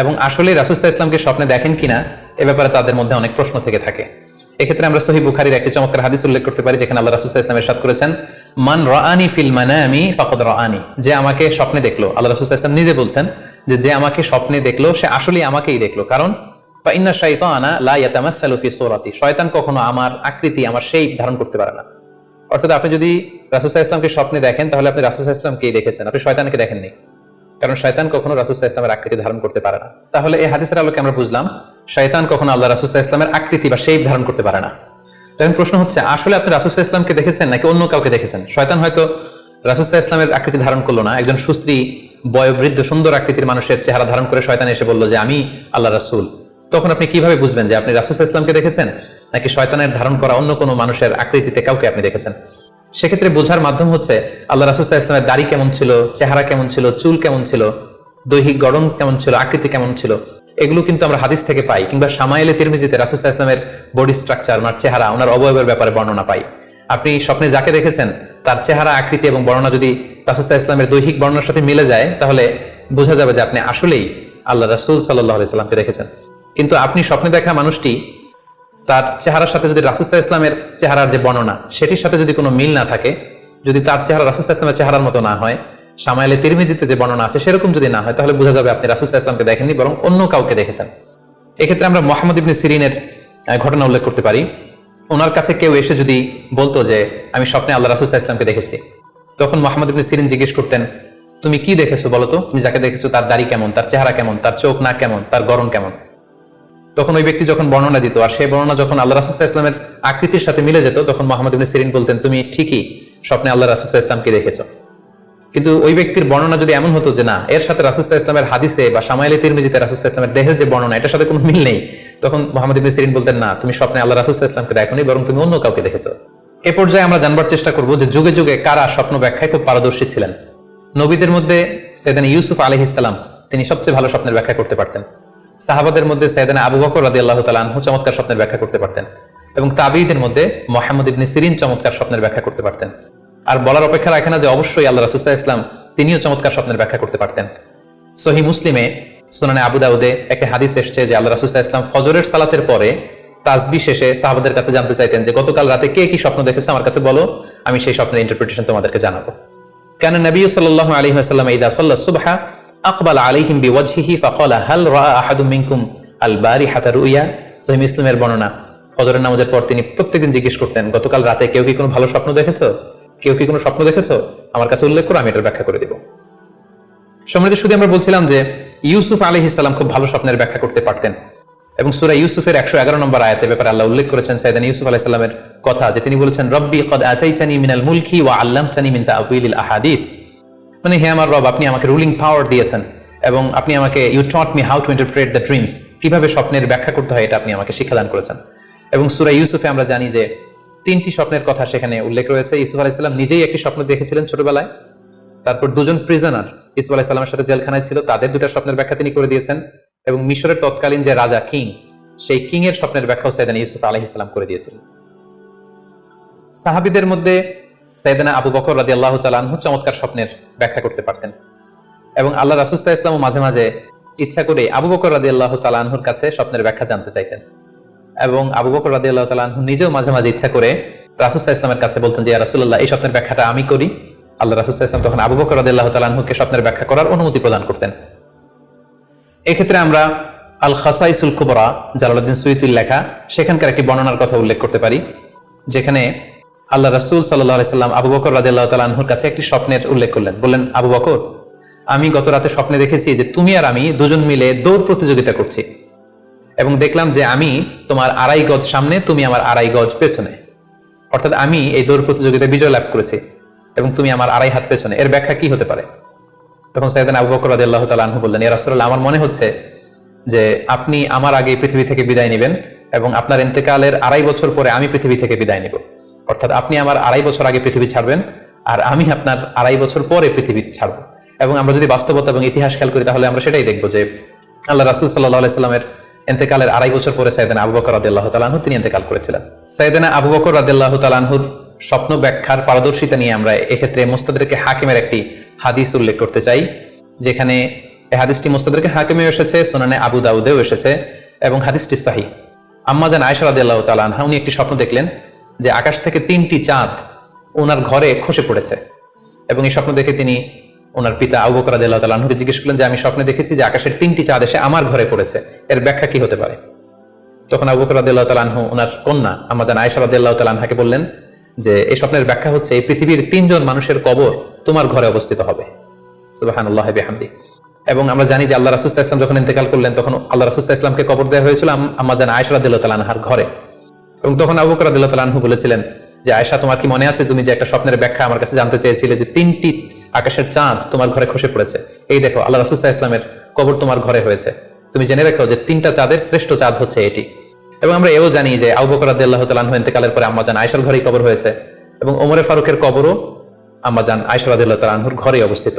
এবং আসলে রাসূল সাল্লাল্লাহু আলাইহি ওয়াসাল্লামকে স্বপ্নে দেখেন কিনা এ ব্যাপারে তাদের মধ্যে অনেক প্রশ্ন থেকে থাকে। এক্ষেত্রে আমরা সহিহ বুখারীর একটি চমৎকার হাদিস উল্লেখ করতে পারি, যেখানে আল্লাহ রাসূল সাল্লাল্লাহু আলাইহি ওয়াসাল্লাম ইরশাদ করেছেন, মান রাআনি ফিল মানামি ফাকাদ রাআনি, যে আমাকে স্বপ্নে দেখলো। আল্লাহ রাসূল সাল্লাল্লাহু আলাইহি ওয়াসাল্লাম নিজে বলছেন যে আমাকে স্বপ্নে দেখলো সে আসলেই আমাকেই দেখলো, কারণ ফা ইন্না শাইতানা লা ইয়াতামাসসালু ফি সূরাতি, শয়তান কখনো আমার আকৃতি, আমার শেপ ধারণ করতে পারে না। অর্থাৎ আপনি যদি রাসূল সাল্লাল্লাহু আলাইহি ওয়াসাল্লামকে স্বপ্নে দেখেন তাহলে আপনি রাসূল সাল্লাল্লাহু আলাইহি ওয়াসাল্লামকেই দেখেছেন, আপনি শয়তানকে দেখেননি, কারণ শয়তান কখনো রাসূল সাল্লাল্লাহু আলাইহি ওয়াসাল্লামের আকৃতি ধারণ করতে পারে না। তাহলে এই হাদিসের আলোকে আমরা বুঝলাম শয়তান কখনো আল্লাহ রাসূল সাল্লাল্লাহু আলাইহি ওয়াসাল্লামের আকৃতি বা শেপ ধারণ করতে পারে না। তখন প্রশ্ন হচ্ছে আসলে আপনি রাসূল সাল্লাল্লাহু আলাইহি ওয়াসাল্লামকে দেখেছেন নাকি অন্য কাউকে দেখেছেন? শয়তান হয়তো রাসূল সাল্লাল্লাহু আলাইহি ওয়াসাল্লামের আকৃতি ধারণ করলো না, একজন সুশ্রী বয়োবৃদ্ধ সুন্দর আকৃতির মানুষের চেহারা ধারণ করে শয়তান এসে বলল যে আমি আল্লাহ রাসূল। তখন আপনি কিভাবে বুঝবেন যে আপনি রাসূল সাল্লাল্লাহু আলাইহি ওয়াসাল্লামকে দেখেছেন নাকি শয়তানের ধারণ করা অন্য কোনো মানুষের আকৃতিতে কাউকে আপনি দেখেছেন? সেক্ষেত্রে বোঝার মাধ্যম হচ্ছে আল্লাহ রাসূল সাল্লাল্লাহু আলাইহি ওয়াসাল্লামের দাড়ি কেমন ছিল, চেহারা কেমন ছিল, চুল কেমন ছিল, দৈহিক গঠন কেমন ছিল, আকৃতি কেমন ছিল, এগুলো কিন্তু আমরা হাদিস থেকে পাই, কিংবা শামাইলে তিরমিজিতে রাসূল সাল্লাল্লাহু আলাইহি ওয়াসাল্লামের বডি স্ট্রাকচার, ওনার চেহারা, ওনার অবয়বের ব্যাপারে বর্ণনা পাই। আপনি স্বপ্নে যাকে দেখেছেন তার চেহারা, আকৃতি এবং বর্ণনা যদি রাসূল সাল্লাল্লাহু আলাইহি ওয়াসাল্লামের দৈহিক বর্ণনার সাথে মিলে যায় তাহলে বোঝা যাবে যে আপনি আসলেই আল্লাহ রাসূল সাল্লাল্লাহু আলাইহি ওয়াসাল্লামকে দেখেছেন। কিন্তু আপনি স্বপ্নে দেখা মানুষটি তার চেহারার সাথে যদি রাসূল সাল্লাল্লাহু আলাইহি ওয়াসাল্লামের চেহারার যে বর্ণনা সেটির সাথে যদি কোনো মিল না থাকে, যদি তার চেহারা রাসূল সাল্লাল্লাহু আলাইহি ওয়াসাল্লামের চেহারার মতো না হয়, শামাইলে তিরমিজিতে যে বর্ণনা আছে সেরকম যদি না হয়, তাহলে বোঝা যাবে আপনি রাসূল সাল্লাল্লাহু আলাইহি ওয়াসাল্লামকে দেখেননি, বরং অন্য কাউকে দেখেছেন। এক্ষেত্রে আমরা মুহাম্মদ ইবনে সিরিনের ঘটনা উল্লেখ করতে পারি। ওনার কাছে কেউ এসে যদি বলতো যে আমি স্বপ্নে আল্লাহ রাসূল সাল্লাল্লাহু আলাইহি ওয়াসাল্লামকে দেখেছি, তখন মুহাম্মদ ইবনে সিরিন জিজ্ঞেস করতেন তুমি কি দেখেছো বলো তো, তুমি যাকে দেখেছো তার দাড়ি কেমন, তার চেহারা কেমন, তার চোখ নাক কেমন, তার গড়ন কেমন। তখন ওই ব্যক্তি যখন বর্ণনা দিত আর সেই বর্ণনা যখন আল্লাহ রাসূল সাল্লাল্লাহু আলাইহি ওয়াসাল্লামের আকৃতির সাথে মিলে যেত, তখন মুহাম্মদ ইবনে সিরিন বলতেন তুমি ঠিকই স্বপ্নে আল্লাহ রাসূল সাল্লাল্লাহু আলাইহি ওয়াসাল্লামকে দেখেছো। কিন্তু ওই ব্যক্তির বর্ণনা যদি এমন হতো যে না, এর সাথে রাসূল সাল্লাল্লাহু আলাইহি ওয়াসাল্লামের হাদিসে বা শামাইলে তিরমিজিতে রাসূল সাল্লাল্লাহু আলাইহি ওয়াসাল্লামের দেহের যে বর্ণনা এটার সাথে কোনো মিল নেই, তখন মুহাম্মদ ইবনে সিরিন বলতেন না, তুমি স্বপ্নে আল্লাহ রাসূল সাল্লাল্লাহু আলাইহি ওয়াসাল্লামকে দেখোনি, বরং তুমি অন্য কাউকে দেখেছো। এ পর্যায়ে আমরা জানবার চেষ্টা করব যে যুগে যুগে কারা স্বপ্ন ব্যাখ্যায় খুব পারদর্শী ছিলেন। নবীদের মধ্যে সাইয়েদনা ইউসুফ আলাইহিস সালাম, তিনি সবচেয়ে ভালো স্বপ্নের ব্যাখ্যা করতে পারতেন। সাহাবাদের মধ্যে সাইয়েদনা আবু বকর রাদিয়াল্লাহু তাআলা আনহু চমৎকার স্বপ্নের ব্যাখ্যা করতে পারতেন, এবং তাবিঈদের মধ্যে মুহাম্মদ ইবনে সিরিন চমৎকার স্বপ্নের ব্যাখ্যা করতে পারতেন। আর বলার অপেক্ষা রাখে না যে অবশ্যই আল্লাহ রাসূল সাল্লাল্লাহু আলাইহি ওয়াসাল্লাম তিনিও চমৎকার স্বপ্নের ব্যাখ্যা করতে পারতেন। সহিহ মুসলিমে, সুনানে আবু দাউদে একটা হাদিস এসেছে যে আল্লাহ রাসূল সাল্লাল্লাহু আলাইহি ওয়াসাল্লাম ফজরের সালাতের পরে তাসবিহ শেষে সাহাবাদের কাছে জানতে চাইতেন যে গতকাল রাতে কে কি স্বপ্ন দেখেছো আমার কাছে বলো, আমি সেই স্বপ্নের ইন্টারপ্রিটেশন তোমাদেরকে জানাবো। কানা নবী সাল্লাল্লাহু আলাইহি ওয়াসাল্লাম ইযা সাল্লা সুবহা আকবালা আলাইহিম বিওয়াজহিহি ফাকালা হাল রাআ আহাদুম মিনকুম আল বারিহাতা রুইয়া। সহিহ মুসলিমের বর্ণনা, ফজরের নামাজের পর তিনি প্রত্যেকদিন জিজ্ঞেস করতেন গতকাল রাতে কেউ কি কোনো ভালো স্বপ্ন দেখেছো, কেউ কি কোনো স্বপ্ন দেখেছো, আমার কাছে উল্লেখ করো, আমি এটার ব্যাখ্যা করে দিব। সম্মানিত শুধু আমরা বলছিলাম যে ইউসুফ আলাইহিস সালাম খুব ভালো স্বপ্নের ব্যাখ্যা করতে পারতেন এবং সূরা ইউসুফের 111 নম্বর আয়াতে ব্যাপারে আল্লাহ উল্লেখ করেছেন সাইয়েদনা ইউসুফ আলাইহিস সালামের কথা, যে তিনি বলেছেন রব্বি কদ আতাইতানি মিনাল মুলকি ওয়া আল্লামতানি মিন তা'ওয়িলিল আহাদিস, মানে হে আমার রব, আপনি আমাকে রুলিং পাওয়ার দিয়েছেন এবং আপনি আমাকে you taught me how to interpret the dreams, কিভাবে স্বপ্নের ব্যাখ্যা করতে হয় এটা আপনি আমাকে শিক্ষাদান করেছেন। এবং সূরা ইউসুফে আমরা জানি যে 3টি স্বপ্নের কথা সেখানে উল্লেখ রয়েছে। ইউসুফ আলাইহিস সালাম নিজেই একটি স্বপ্ন দেখেছিলেন ছোটবেলায়, তারপর দুজন প্রিজনার ইউসুফ আলাইহিস সালামের সাথে জেলখানায় ছিল, তাদের দুটো স্বপ্নের ব্যাখ্যা তিনি করে দিয়েছেন এবং মিশরের তৎকালীন যে রাজা কিং, সেই কিং এর স্বপ্নের ব্যাখ্যাও সাইয়েদনা ইউসুফ আলাইহিস সালাম করে দিয়েছিলেন। সাহাবীদের মধ্যে সাইয়েদনা আবু বকর রাদিয়াল্লাহু তাআলা আনহু চমৎকার স্বপ্নের ব্যাখ্যা করতে পারতেন এবং আল্লাহ রাসূল সাল্লাল্লাহু আলাইহি ওয়াসাল্লাম মাঝে মাঝে ইচ্ছা করে আবু বকর রাদিয়াল্লাহু তাআলা আনহুর কাছে স্বপ্নের ব্যাখ্যা জানতে চাইতেন এবং আবু বকর রাদিয়াল্লাহু তাআলা আনহু নিজেও মাঝে মাঝে ইচ্ছা করে রাসূল সাল্লাল্লাহু আলাইহি ওয়াসাল্লামের কাছে বলতেন যে ইয়া রাসূলুল্লাহ, এই স্বপ্নের ব্যাখ্যাটা আমি করি। আল্লাহ রাসূল সাল্লাল্লাহু আলাইহি ওয়াসাল্লাম তখন আবু বকর রাদিয়াল্লাহু তাআলা আনহুকে স্বপ্নের ব্যাখ্যা করার অনুমতি প্রদান করতেন। এক্ষেত্রে আমরা আল খাসাইসুল কুবরা, জালালউদ্দিন সুয়ুতির লেখা, সেখানকার একটি বর্ণনার কথা উল্লেখ করতে পারি, যেখানে আল্লাহ রাসূল সাল্লাল্লাহু আলাইহি ওয়াসাল্লাম আবু বকর রাদিয়াল্লাহু তাআলা আনহুর কাছে একটি স্বপ্নের উল্লেখ করলেন। বললেন, আবু বকর, আমি গত রাতে স্বপ্নে দেখেছি যে তুমি আর আমি দুজন মিলে দৌড় প্রতিযোগিতা করছি এবং দেখলাম যে আমি তোমার 2.5 গজ সামনে, তুমি আমার 2.5 গজ পেছনে, অর্থাৎ আমি এই দৌড় প্রতিযোগিতায় বিজয় লাভ করেছি এবং তুমি আমার 2.5 হাত পেছনে, এর ব্যাখ্যা কি হতে পারে? তখন সাইয়েদনা আবু বকর রাদিয়াল্লাহু তাআলা আনহু বললেন, ইয়া রাসূলুল্লাহ, আমার মনে হচ্ছে যে আপনি আমার আগে পৃথিবী থেকে বিদায় নেবেন এবং আপনার ইন্তেকালের 2.5 বছর পরে আমি পৃথিবী থেকে বিদায় নেব, অর্থাৎ আপনি আমার 2.5 বছর আগে পৃথিবী ছাড়বেন আর আমি আপনার 2.5 বছর পরে পৃথিবী ছাড়ব। এবং আমরা যদি বাস্তবতা এবং ইতিহাস খেয়াল করি তাহলে আমরা সেটাই দেখবো যে আল্লাহ রাসূল সাল্লাল্লাহু আলাইহি সাল্লামের ইন্তেকালের 2.5 বছর পরে সাইয়েদনা আবু বকর রাদিয়াল্লাহু তাআলা আনহু তিনি ইন্তেকাল করেছিলেন। সাইয়েদনা আবু বকর রাদিয়াল্লাহু তাআলা আনহুর স্বপ্ন ব্যাখ্যার পারদর্শিতা নিয়ে আমরা এক্ষেত্রে মুস্তাদরিকে হাকিমের একটি হাদিস উল্লেখ করতে চাই, যেখানে এই হাদিসটি মুস্তাদরিকে হাকিমেও এসেছে, সুনানে আবু দাউদেও এসেছে এবং হাদিসটি সহিহ। আম্মা জান আয়েশা রাদিয়াল্লাহু তাআলা আনহা উনি একটি স্বপ্ন দেখলেন যে আকাশ থেকে 3টি চাঁদ ওনার ঘরে খসে পড়েছে এবং এই স্বপ্ন দেখে তিনি ওনার পিতা আবু বকর রাদিয়াল্লাহু তাআলা আনহুকে জিজ্ঞেস করলেন যে আমি স্বপ্নে দেখেছি যে আকাশের 3টি চাঁদ এসে আমার ঘরে পড়েছে, এর ব্যাখ্যা কি হতে পারে? তখন আবু বকর রাদিয়াল্লাহু তাআলা আনহু ওনার কন্যা আম্মা জান আয়েশা রাদিয়াল্লাহু তাআলা আনহাকে বললেন যে এই স্বপ্নের ব্যাখ্যা হচ্ছে এই পৃথিবীর 3 জন মানুষের কবর তোমার ঘরে অবস্থিত হবে। সুবহানাল্লাহি বিহামদি। এবং আমরা জানি যে আল্লাহ রাসূল সাল্লাল্লাহু আলাইহি ওয়াসাল্লাম যখন ইন্তেকাল করলেন তখন আল্লাহ রাসূল সাল্লাল্লাহু আলাইহি ওয়াসাল্লামকে কবর দেওয়া হয়েছিল আম্মা জান আয়েশা রাদিয়াল্লাহু তাআলা আনহার ঘরে। এবং তখন আবু বকর রাদিয়াল্লাহু তাআলা আনহু বলেছিলেন যে আয়েশা, তোমার কি মনে আছে তুমি যে একটা স্বপ্নের ব্যাখ্যা আমার কাছে জানতে চেয়েছিলে যে 3টি আকাশের চাঁদ তোমার ঘরে খসে পড়েছে, এই দেখো আল্লাহ রাসূল সাল্লাল্লাহু আলাইহি ওয়াসাল্লামের কবর তোমার ঘরে হয়েছে, তুমি জেনে রাখো যে 3টা চাঁদের শ্রেষ্ঠ চাঁদ হচ্ছে এটি। এবং আমরা এও জানি যে আবু বকর রাদিয়াল্লাহু তাআলা আনহু ইন্তেকালের পরে আম্মা জান আয়েশার ঘরেই কবর হয়েছে এবং ওমর ফারুকের কবরও আম্মা জান আয়েশা রাদিয়াল্লাহু তাআলা আনহুর ঘরেই অবস্থিত।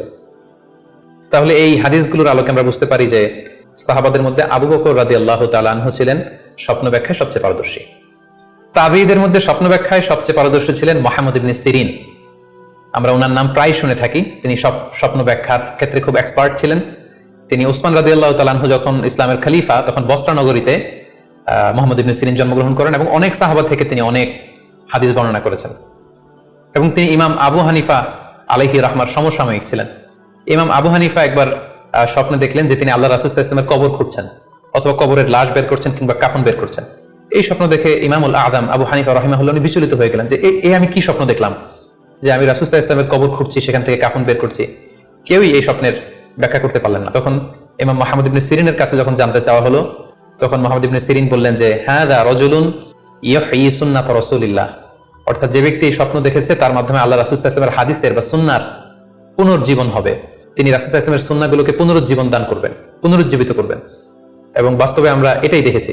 তাহলে এই হাদিসগুলোর আলোকে আমরা বুঝতে পারি যে সাহাবাদের মধ্যে আবু বকর রাদিয়াল্লাহু তাআলা আনহু ছিলেন স্বপ্ন ব্যাখ্যায় সবচেয়ে পারদর্শী। তাবিঈদের মধ্যে স্বপ্ন ব্যাখ্যায় সবচেয়ে পারদর্শী ছিলেন মুহাম্মদ ইবনে সিরিন। আমরা ওনার নাম প্রায় শুনে থাকি, তিনি স্বপ্ন ব্যাখ্যার ক্ষেত্রে খুব এক্সপার্ট ছিলেন। তিনি উসমান রাদিয়াল্লাহু তাআলা আনহু যখন ইসলামের খলিফা তখন বসরা নগরীতে মুহাম্মদ ইবনে সিরিন জন্মগ্রহণ করেন এবং অনেক সাহাবা থেকে তিনি অনেক হাদিস বর্ণনা করেছেন এবং তিনি ইমাম আবু হানিফা আলাইহি রাহমার সমসাময়িক ছিলেন। ইমাম আবু হানিফা একবার স্বপ্নে দেখলেন যে তিনি আল্লাহ রাসূল সাল্লাল্লাহু আলাইহি ওয়াসাল্লামের কবর খুঁড়ছেন অথবা কবরের লাশ বের করছেন কিংবা কাফন বের করছেন। এই স্বপ্ন দেখে ইমামুল আযম আবু হানিফা রাহিমাহুল্লাহ উনি বিচলিত হয়ে গেলেন যে এই আমি কি স্বপ্ন দেখলাম যে আমি রাসূল সাল্লাল্লাহু আলাইহি ওয়াসাল্লামের কবর খুঁড়ছি, সেখান থেকে কাফন বের করছি। কেউই এই স্বপ্নের ব্যাখ্যা করতে পারলেন না। তখন ইমাম মুহাম্মদ ইবনে সিরিনের কাছে যখন জানতে চাওয়া হলো তখন মুহাম্মদ ইবনে সিরিন বললেন যে হাযা রাজুলুন ইউহয়ি সুন্নাত রাসূলিল্লাহ, অর্থাৎ যে ব্যক্তি এই স্বপ্ন দেখেছে তার মাধ্যমে আল্লাহ রাসূল সাল্লাল্লাহু আলাইহি ওয়াসাল্লামের হাদিসের বা সুন্নাহর পুনর্জীবন হবে। তিনি রাসূল সাল্লাল্লাহু আলাইহি ওয়াসাল্লামের সুন্নাহগুলোকে পুনরুজ্জীবন দান করবেন, পুনরুজ্জীবিত করবেন। এবং বাস্তবে আমরা এটাই দেখেছি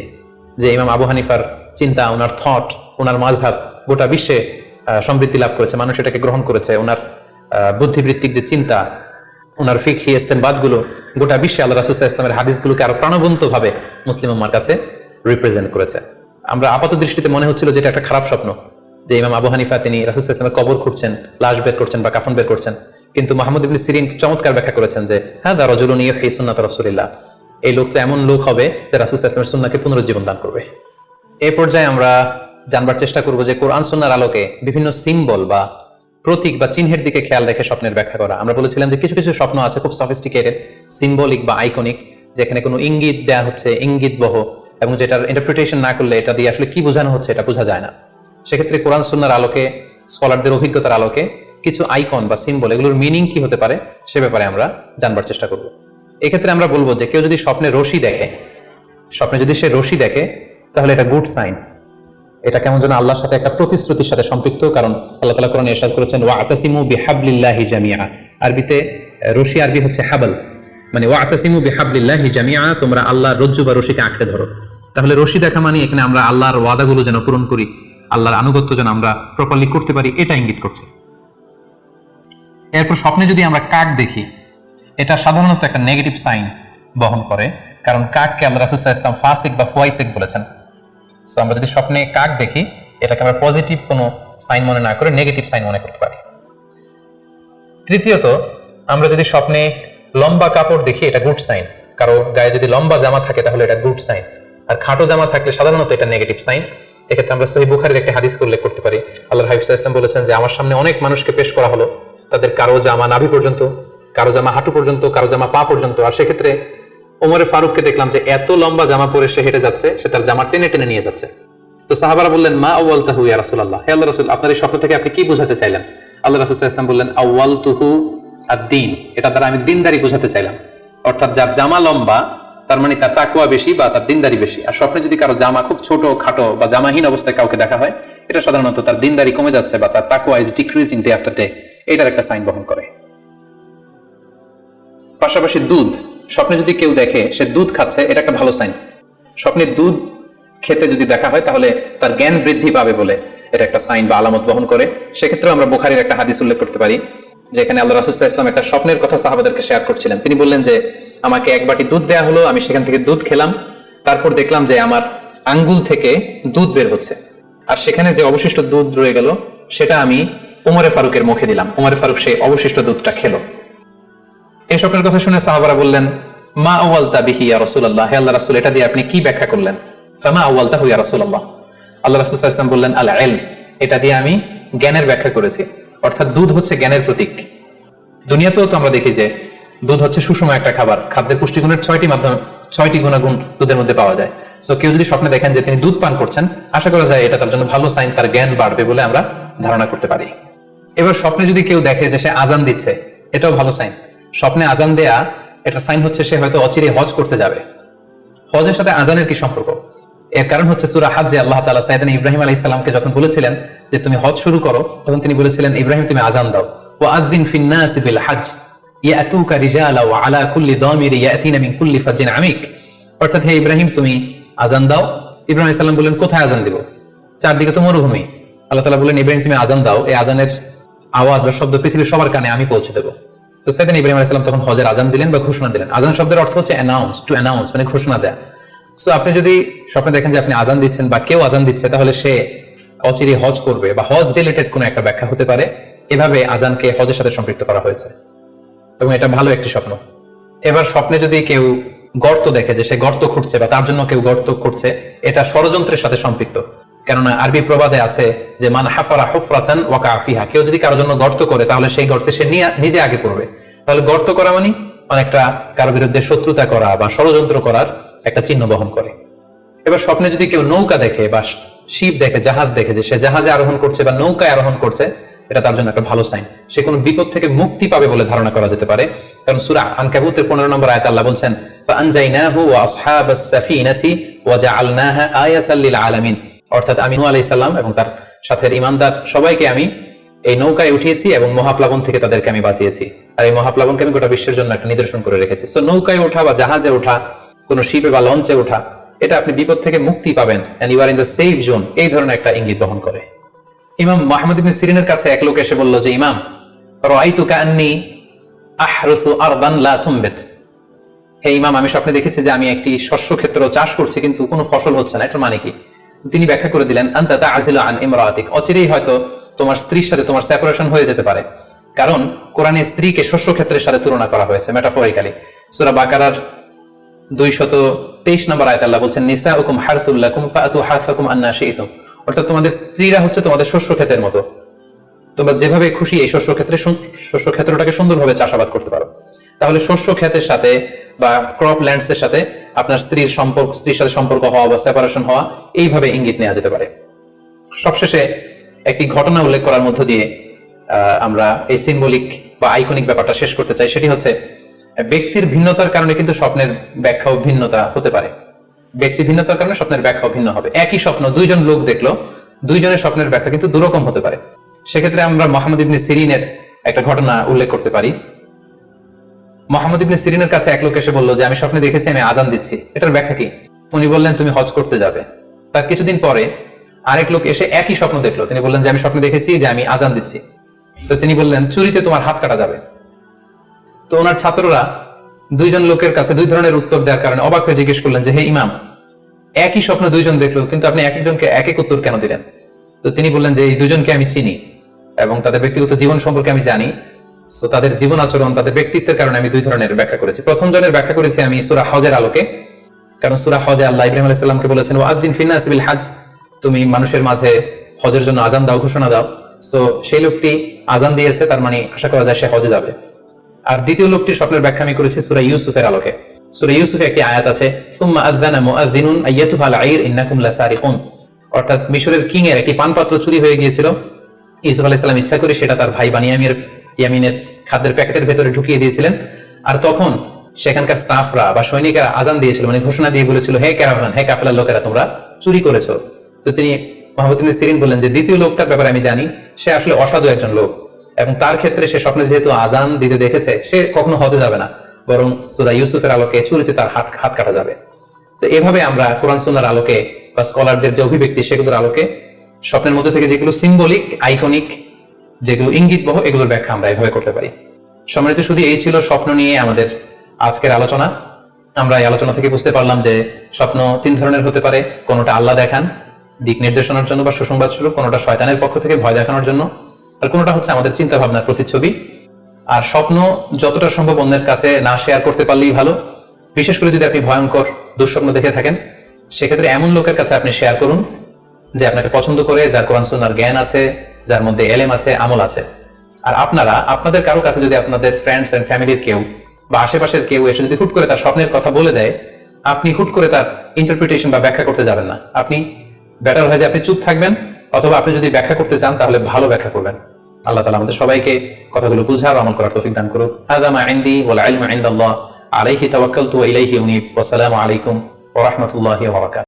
যে ইমাম আবু হানিফার চিন্তা, ওনার থট, ওনার মাযহাব গোটা বিশ্বে সমৃদ্ধি লাভ করেছে, মানুষ এটাকে গ্রহণ করেছে। ওনার বুদ্ধিবৃত্তিক যে চিন্তা, ওনার ফিকহি ইস্তেনবাতগুলো গোটা বিশ্বে আল্লাহ রাসূল সাল্লাল্লাহু আলাইহি ওয়াসাল্লামের হাদিসগুলোকে আরো প্রাণবন্তভাবে মুসলিম উম্মার কাছে রিপ্রেজেন্ট করেছে। আমরা আপাত দৃষ্টিতে মনে হচ্ছিল যে এটা একটা খারাপ স্বপ্ন, যে ইমাম আবু হানিফা তিনি রাসূল সাল্লাল্লাহু আলাইহি ওয়াসাল্লামের কবর খুঁড়ছেন, লাশ বের করছেন বা কাফন বের করছেন, কিন্তু মুহাম্মদ ইবনে সিরিন চমৎকার ব্যাখ্যা করেছেন যে হাযা রাজুলুন ইউহয়ি সুন্নাত রাসূলিল্লাহ, এই লোকটা এমন লোক হবে যে রাসূল সাল্লাল্লাহু আলাইহি ওয়াসাল্লামের সুন্নাহকে পুনরুজ্জীবন দান করবে। এই পর্যায়ে আমরা জানবার চেষ্টা করব যে কোরআন সুন্নাহর আলোকে বিভিন্ন সিম্বল বা প্রতীক বা চিহ্নের দিকে খেয়াল রেখে স্বপ্নের ব্যাখ্যা করা। আমরা বলেছিলাম যে কিছু কিছু স্বপ্ন আছে খুব সফিস্টিকেটেড, সিম্বলিক বা আইকনিক, যেখানে কোনো ইঙ্গিত দেয়া হচ্ছে, ইঙ্গিতবহ, এবং যেটার ইন্টারপ্রিটেশন না করলে এটা দিয়ে আসলে কি বোঝানো হচ্ছে এটা বোঝা যায় না। সেক্ষেত্রে কোরআন সুন্নাহর আলোকে, স্কলারদের অভিজ্ঞতার আলোকে কিছু আইকন বা সিম্বল, এগুলোর মিনিং কি হতে পারে সে ব্যাপারে আমরা জানবার চেষ্টা করব। এক্ষেত্রে আমরা বলবো যে কেউ যদি স্বপ্নে রশি দেখে, স্বপ্নে যদি সে রশি দেখে তাহলে এটা গুড সাইন। এটা কেমন যেন আল্লাহর সাথে একটা প্রতিশ্রুতির সাথে সম্পৃক্ত, কারণ আল্লাহ তাআলা কোরআনে ইরশাদ করেছেন ওয়া'তাসিমু বিহাবলিল্লাহি জামিআ। আরবিতে রশি আরবি হচ্ছে হাবল, মানে ওয়া'তাসিমু বিহাবলিল্লাহি জামিআ, তোমরা আল্লাহর রজ্জু বা রশিকে আঁকড়ে ধরো। তাহলে রশি দেখা মানে এখানে আমরা আল্লাহর ওয়াদাগুলো যেন পূরণ করি, আল্লাহর আনুগত্য যেন আমরা প্রপারলি করতে পারি, এটা ইঙ্গিত করছে। এরপর স্বপ্নে যদি আমরা কাক দেখি, এটা সাধারণত একটা নেগেটিভ সাইন বহন করে, কারণ কাককে আল্লাহ রাসূল সাল্লাল্লাহু আলাইহি ওয়াসাল্লাম ফাসিক বা ফুয়াইসিক বলেছেন। সো আমরা যদি স্বপ্নে কাক দেখি, এটাকে আমরা পজিটিভ কোনো সাইন মনে না করে নেগেটিভ সাইন মনে করতে পারি। তৃতীয়ত, আমরা যদি স্বপ্নে লম্বা কাপড় দেখি, এটা গুড সাইন। কারো গায়ে যদি লম্বা জামা থাকে তাহলে এটা গুড সাইন, আর খাটো জামা থাকলে সাধারণত এটা নেগেটিভ সাইন। এক্ষেত্রে আমরা সহিহ বুখারীর একটা হাদিস উল্লেখ করতে পারি। আল্লাহর হাবিব সাল্লাল্লাহু আলাইহি ওয়াসাল্লাম বলেছেন যে আমার সামনে অনেক মানুষকে পেশ করা হলো, তাদের কারো জামা নাভি পর্যন্ত, কারো জামা হাঁটু পর্যন্ত, কারো জামা পা পর্যন্ত। আর সেক্ষেত্রে ওমরে ফারুককে দেখলাম যে এত লম্বা জামা পরে সে হেঁটে যাচ্ছে, সে তার জামা টেনে টেনে নিয়ে যাচ্ছে। তো সাহাবারা বললেন মা আউয়ালতাহু ইয়া রাসূলুল্লাহ, হে আল্লাহর রাসূল, আপনার এই স্বপ্ন থেকে আপনি কি বোঝাতে চাইলেন? আল্লাহ রাসূল সাল্লাল্লাহু আলাইহি ওয়াসাল্লাম বললেন আউয়ালতুহু আদ-দীন, এটা দ্বারা আমি দিনদারি বোঝাতে চাইলাম। অর্থাৎ যার জামা লম্বা তার মানে তার তাকওয়া বেশি বা তার দিনদারি বেশি। আর স্বপ্নে যদি কারো জামা খুব ছোট খাটো বা জামাহীন অবস্থায় কাউকে দেখা হয়, এটা সাধারণত তার দিনদারি কমে যাচ্ছে বা তার তাকওয়া is decreasing day after day, এটার একটা সাইন বহন করে। পাশাপাশি দুধ, স্বপ্নে যদি কেউ দেখে সে দুধ খাচ্ছে, এটা একটা ভালো সাইন। স্বপ্নে দুধ খেতে যদি দেখা হয় তাহলে তার জ্ঞান বৃদ্ধি পাবে বলে এটা একটা সাইন বা আলামত বহন করে। সেক্ষেত্রে আমরা বুখারীর একটা হাদিস উল্লেখ করতে পারি, যেখানে আল্লাহ রাসূল সাল্লাল্লাহু আলাইহি ওয়াসাল্লাম একটা স্বপ্নের কথা সাহাবাদেরকে শেয়ার করছিলেন। তিনি বললেন যে আমাকে এক বাটি দুধ দেয়া হলো, আমি সেখান থেকে দুধ খেলাম, তারপর দেখলাম যে আমার আঙ্গুল থেকে দুধ বের হচ্ছে, আর সেখানে যে অবশিষ্ট দুধ রয়ে গেল সেটা আমি ওমরে ফারুকের মুখে দিলাম। ওমরে ফারুক সেই অবশিষ্ট দুধটা খেলো। এই স্বপ্নের কথা শুনে সাহাবারা বললেন মা আউয়ালতা বিহি ইয়া রাসূলুল্লাহ, হে আল্লাহর রাসূল, এটা দিয়ে আপনি কি ব্যাখ্যা করলেন? ফামা আউয়ালতাহু ইয়া রাসূলুল্লাহ, আল্লাহ রাসূল সাল্লাল্লাহু আলাইহি ওয়াসাল্লাম বললেন আল ইলম, এটা দিয়ে আমি জ্ঞানের ব্যাখ্যা করেছি। অর্থাৎ দুধ হচ্ছে জ্ঞানের প্রতীক। দুনিয়াতেও তো আমরা দেখি যে দুধ হচ্ছে সুষম একটা খাবার, খাদ্যের পুষ্টিগুণের 6টি গুণাগুণ দুধের মধ্যে পাওয়া যায়। সো কেউ যদি স্বপ্নে দেখেন যে তিনি দুধ পান করছেন, আশা করা যায় এটা তার জন্য ভালো সাইন, তার জ্ঞান বাড়বে বলে আমরা ধারণা করতে পারি। এবার স্বপ্নে যদি কেউ দেখে যে সে আজান দিচ্ছে, এটাও ভালো সাইন। স্বপ্নে আজান দেয়া, এটা সাইন হচ্ছে সে হয়তো অচিরে হজ করতে যাবে। হজের সাথে আজানের কি সম্পর্ক? এর কারণ হচ্ছে সূরা হজ্জে আল্লাহ তাআলা সাইয়েদনা ইব্রাহিম আলাইহিস সালামকে যখন বলেছিলেন যে তুমি হজ শুরু করো, তখন তিনি বলেছিলেন ইব্রাহিম তুমি আজান দাও, ওয়া আযিন ফিন নাসি বিল হজ্জ ইয়াতুকা রিজালা ওয়া আলা কুল্লি দামিরি ইয়াতিনা মিন কুল্লি ফাজ্জিন আমিক। অর্থাৎ হে ইব্রাহিম তুমি আজান দাও। ইব্রাহিম আলাইহিস সালাম বললেন কোথায় আজান দিব? চারদিকে তো মরুভূমি। আল্লাহ তাআলা বললেন ইব্রাহিম তুমি আজান দাও, এই আজানের আওয়াজ বা শব্দ পৃথিবীর সবার কানে আমি পৌঁছে দেব। তো সাইয়েদনা ইব্রাহিম আলাইহিস সালাম তখন হজের আজান দিলেন বা ঘোষণা দিলেন। আজান শব্দের অর্থ হচ্ছে অ্যানাউন্স, টু অ্যানাউন্স, মানে ঘোষণা দেয়া। সো আপনি যদি স্বপ্নে দেখেন যে আপনি আজান দিচ্ছেন বা কেউ আজান দিচ্ছে, তাহলে সে অচিরে হজ করবে বা হজ রিলেটেড কোনো একটা ব্যাখ্যা হতে পারে। এভাবে আজানকে হজের সাথে সম্পৃক্ত করা হয়েছে এবং এটা ভালো একটি স্বপ্ন। এবার স্বপ্নে যদি কেউ গর্ত দেখে যে সে গর্ত খুঁড়ছে বা তার জন্য কেউ গর্ত করছে, এটা ষড়যন্ত্রের সাথে সম্পৃক্ত। কেননা আরবি প্রবাদে আছে যে মান হাফারা হুফরাতান ওয়াকা ফিহা, কেউ যদি কারোর জন্য গর্ত করে তাহলে সেই গর্তে সে নিজে আগে পড়বে। তাহলে গর্ত করা মানে অনেকটা কারো বিরুদ্ধে শত্রুতা করা বা ষড়যন্ত্র করার একটা চিহ্ন বহন করে। এবার স্বপ্নে যদি কেউ নৌকা দেখে বা শিপ দেখে, জাহাজ দেখে যে সে জাহাজে আরোহণ করছে বা নৌকায় আরোহণ করছে, এটা তার জন্য একটা ভালো সাইন। সে কোনো বিপদ থেকে মুক্তি পাবে বলে ধারণা করা যেতে পারে। কারণ সূরা আনকাবুতের 15 নম্বর আয়াতে আল্লাহ বলছেন ফাআনজাইনাহু ওয়া আসহাবাস সাফিনাতি ওয়া জাআলনাহা আয়াতাল লিল আলামিন। অর্থাৎ আমি নূহ আলাইহিস সালাম এবং তার সাথে ঈমানদার সবাইকে আমি এই নৌকায় উঠিয়েছি এবং মহাপ্লাবন থেকে তাদেরকে আমি বাঁচিয়েছি। আর এই মহাপ্লাবনকে আমি গোটা বিশ্বের জন্য একটা নিদর্শন করে রেখেছি। সো নৌকায় ওঠা বা জাহাজে ওঠা, কোন শিপে বা লঞ্চে ওঠা, এটা আপনি বিপদ থেকে মুক্তি পাবেন, and you are in the safe zone, এই ধরনের একটা ইঙ্গিত বহন করে। ইমাম মুহাম্মদ ইবনে সিরিনের কাছে এক লোক এসে বলল যে ইমাম রাআইতু কাআন্নী আহরুসু আরদান লা তুমবিত, হে ইমাম আমি স্বপ্নে দেখেছি যে আমি একটি শস্য ক্ষেত্র চাষ করছি কিন্তু কোনো ফসল হচ্ছে না, এটার মানে কি? তিনি ব্যাখ্যা করে দিলেন আনতা তা'আজিলু আন ইমরাআতিক, অচিরেই হয়তো তোমার স্ত্রীর সাথে তোমার সেপারেশন হয়ে যেতে পারে। কারণ কোরআনে স্ত্রীকে শস্য ক্ষেত্রের সাথে তুলনা করা হয়েছে মেটাফরিক্যালি। সূরা বাকারার 223 নম্বর আয়াতে আল্লাহ বলছেন, নিসাউকুম হারসুল লাকুম ফাআতু হারসাকুম আন্না শি'তুম। অর্থাৎ তোমাদের স্ত্রীরা হচ্ছে তোমাদের শস্য ক্ষেতের মতো, তোমরা যেভাবে খুশি এই শস্য ক্ষেত্রটাকে সুন্দরভাবে চাষাবাদ করতে পারো। তাহলে শস্য ক্ষেতের সাথে বা ক্রপ ল্যান্ডস এর সাথে আপনার স্ত্রীর সাথে সম্পর্ক হওয়া বা সেপারেশন হওয়া, এইভাবে ইঙ্গিত নেওয়া যেতে পারে। সবশেষে একটি ঘটনা উল্লেখ করার মধ্য দিয়ে আমরা এই সিম্বলিক বা আইকনিক ব্যাপারটা শেষ করতে চাই। সেটি হচ্ছে, ব্যক্তির ভিন্নতার কারণে কিন্তু স্বপ্নের ব্যাখ্যাও ভিন্নতা হতে পারে। ব্যক্তি ভিন্নতার কারণে স্বপ্নের ব্যাখ্যাও ভিন্ন হবে। একই স্বপ্ন দুইজন লোক দেখলো, দুইজনের স্বপ্নের ব্যাখ্যা কিন্তু দুরকম হতে পারে। সেক্ষেত্রে আমরা মুহাম্মদ ইবনে সিরিনের একটা ঘটনা উল্লেখ করতে পারি। মুহাম্মদ ইবনে সিরিনের কাছে এক লোক এসে বলল যে, আমি স্বপ্নে দেখেছি আমি আজান দিচ্ছি, এটার ব্যাখ্যা কি? উনি বললেন, তুমি হজ করতে যাবে। তার কিছুদিন পরে আরেক লোক এসে একই স্বপ্ন দেখলো, তিনি বললেন যে, আমি স্বপ্নে দেখেছি যে আমি আজান দিচ্ছি। তো তিনি বললেন, চুরিতে তোমার হাত কাটা যাবে। তো ওনার ছাত্ররা দুইজন লোকের কাছে দুই ধরনের উত্তর দেওয়ার কারণে অবাক হয়ে জিজ্ঞেস করলেন যে, হে ইমাম, একই স্বপ্ন দুইজন দেখলো, কিন্তু আপনি এক একজনকে এক এক উত্তর কেন দিলেন? তো তিনি বললেন যে, এই দুজনকে আমি চিনি এবং তাদের ব্যক্তিগত জীবন সম্পর্কে আমি জানি। সো তাদের জীবন আচরণ, তাদের ব্যক্তিত্বের কারণে আমি দুই ধরনের ব্যাখ্যা করেছি। প্রথম জনের ব্যাখ্যা করেছি আমি সূরা হজের আলোকে, কারণ সূরা হজে আল্লাহ ইব্রাহিম আলাইহিস সালামকে বলেছেন, ওয়াযিন ফিন্নাস বিল হজ, তুমি মানুষের মাঝে হজের জন্য আজান দাও, ঘোষণা দাও। সো সেই লোকটি আজান দিয়েছে, তার মানে আশা করা যায় সে হজে যাবে। আর দ্বিতীয় লোকটির স্বপ্নের ব্যাখ্যা আমি করেছি সূরা ইউসুফের আলোকে। সূরা ইউসুফে একটি আয়াত আছে, সুম্মা আযানা মুআযিনুন আইয়াতুহাল আইর ইন্নাকুম লাসারিকুন। অর্থাৎ মিশরের কিং এর একটি পানপাত্র চুরি হয়ে গিয়েছিল। ইউসুফ আলাইহিস সালাম ইচ্ছা করে সেটা তার ভাই ইয়ামিনের খাদ্যের প্যাকেটের ভেতরে ঢুকিয়ে দিয়েছিলেন। আর তখন সেখানকার স্টাফরা বা সৈনিকেরা আজান দিয়েছিল, মানে ঘোষণা দিয়ে বলেছিল, হে ক্যারাভান, হে কাফেলার লোকেরা, তোমরা চুরি করেছো। তো তিনি মুহাম্মদ ইবনে সিরিন বললেন যে, দ্বিতীয় লোকটার ব্যাপারে আমি জানি, সে আসলে অসাধু একজন লোক, এবং তার ক্ষেত্রে সে স্বপ্নে যেহেতু আজান দিতে দেখেছে, সে কখনো হতে যাবে না, বরং সূরা ইউসুফের আলোকে চুরিতে তার হাত কাটা যাবে। তো এভাবে আমরা কোরআন সুন্নাহর আলোকে বা স্কলারদের যে অভিব্যক্তি, সেগুলোর আলোকে স্বপ্নের মধ্যে থেকে যেগুলো সিম্বলিক, আইকনিক, যেগুলো ইঙ্গিতবহ, এগুলোর ব্যাখ্যা আমরা এভাবে করতে পারি। সম্মানিত শুধু এই ছিল স্বপ্ন নিয়ে আমাদের আজকের আলোচনা। আমরা এই আলোচনা থেকে বুঝতে পারলাম যে স্বপ্ন তিন ধরনের হতে পারে। কোনোটা আল্লাহ দেখান দিক নির্দেশনার জন্য বা সুসংবাদ স্বরূপ, কোনোটা শয়তানের পক্ষ থেকে ভয় দেখানোর জন্য, আর কোনোটা হচ্ছে আমাদের চিন্তা ভাবনার প্রতিচ্ছবি। আর স্বপ্ন যতটা সম্ভব অন্যের কাছে না শেয়ার করতে পারলেই ভালো। বিশেষ করে যদি আপনি ভয়ঙ্কর দুঃস্বপ্ন দেখে থাকেন, সেক্ষেত্রে এমন লোকের কাছে আপনি শেয়ার করুন যে আপনাকে পছন্দ করে, যার কোরআন সুন্নাহর জ্ঞান আছে, যার মধ্যে এলেম আছে, আমল আছে। আর আপনারা আপনাদের কারো কাছে যদি আপনাদের ফ্রেন্ডস এন্ড ফ্যামিলির কেউ বা আশেপাশের কেউ এসে যদি হুট করে তার স্বপ্নের কথা বলে দেয়, আপনি হুট করে তার ইন্টারপ্রিটেশন বা ব্যাখ্যা করতে যাবেন না। আপনি বেটার হয় যে আপনি চুপ থাকবেন, অথবা আপনি যদি ব্যাখ্যা করতে চান তাহলে ভালো ব্যাখ্যা করবেন। আল্লাহ তাআলা আমাদের সবাইকে কথাগুলো বুঝার, আমল করার তৌফিক দান করুক। হাযা মা ইনদি ওয়াল ইলমু ইনদাল্লাহ, আলাইহি তাওয়াক্কালতু ওয়া ইলাইহি উনীব। ওয়াসসালামু আলাইকুম ওয়া রাহমাতুল্লাহি ওয়া বারাকাতুহু।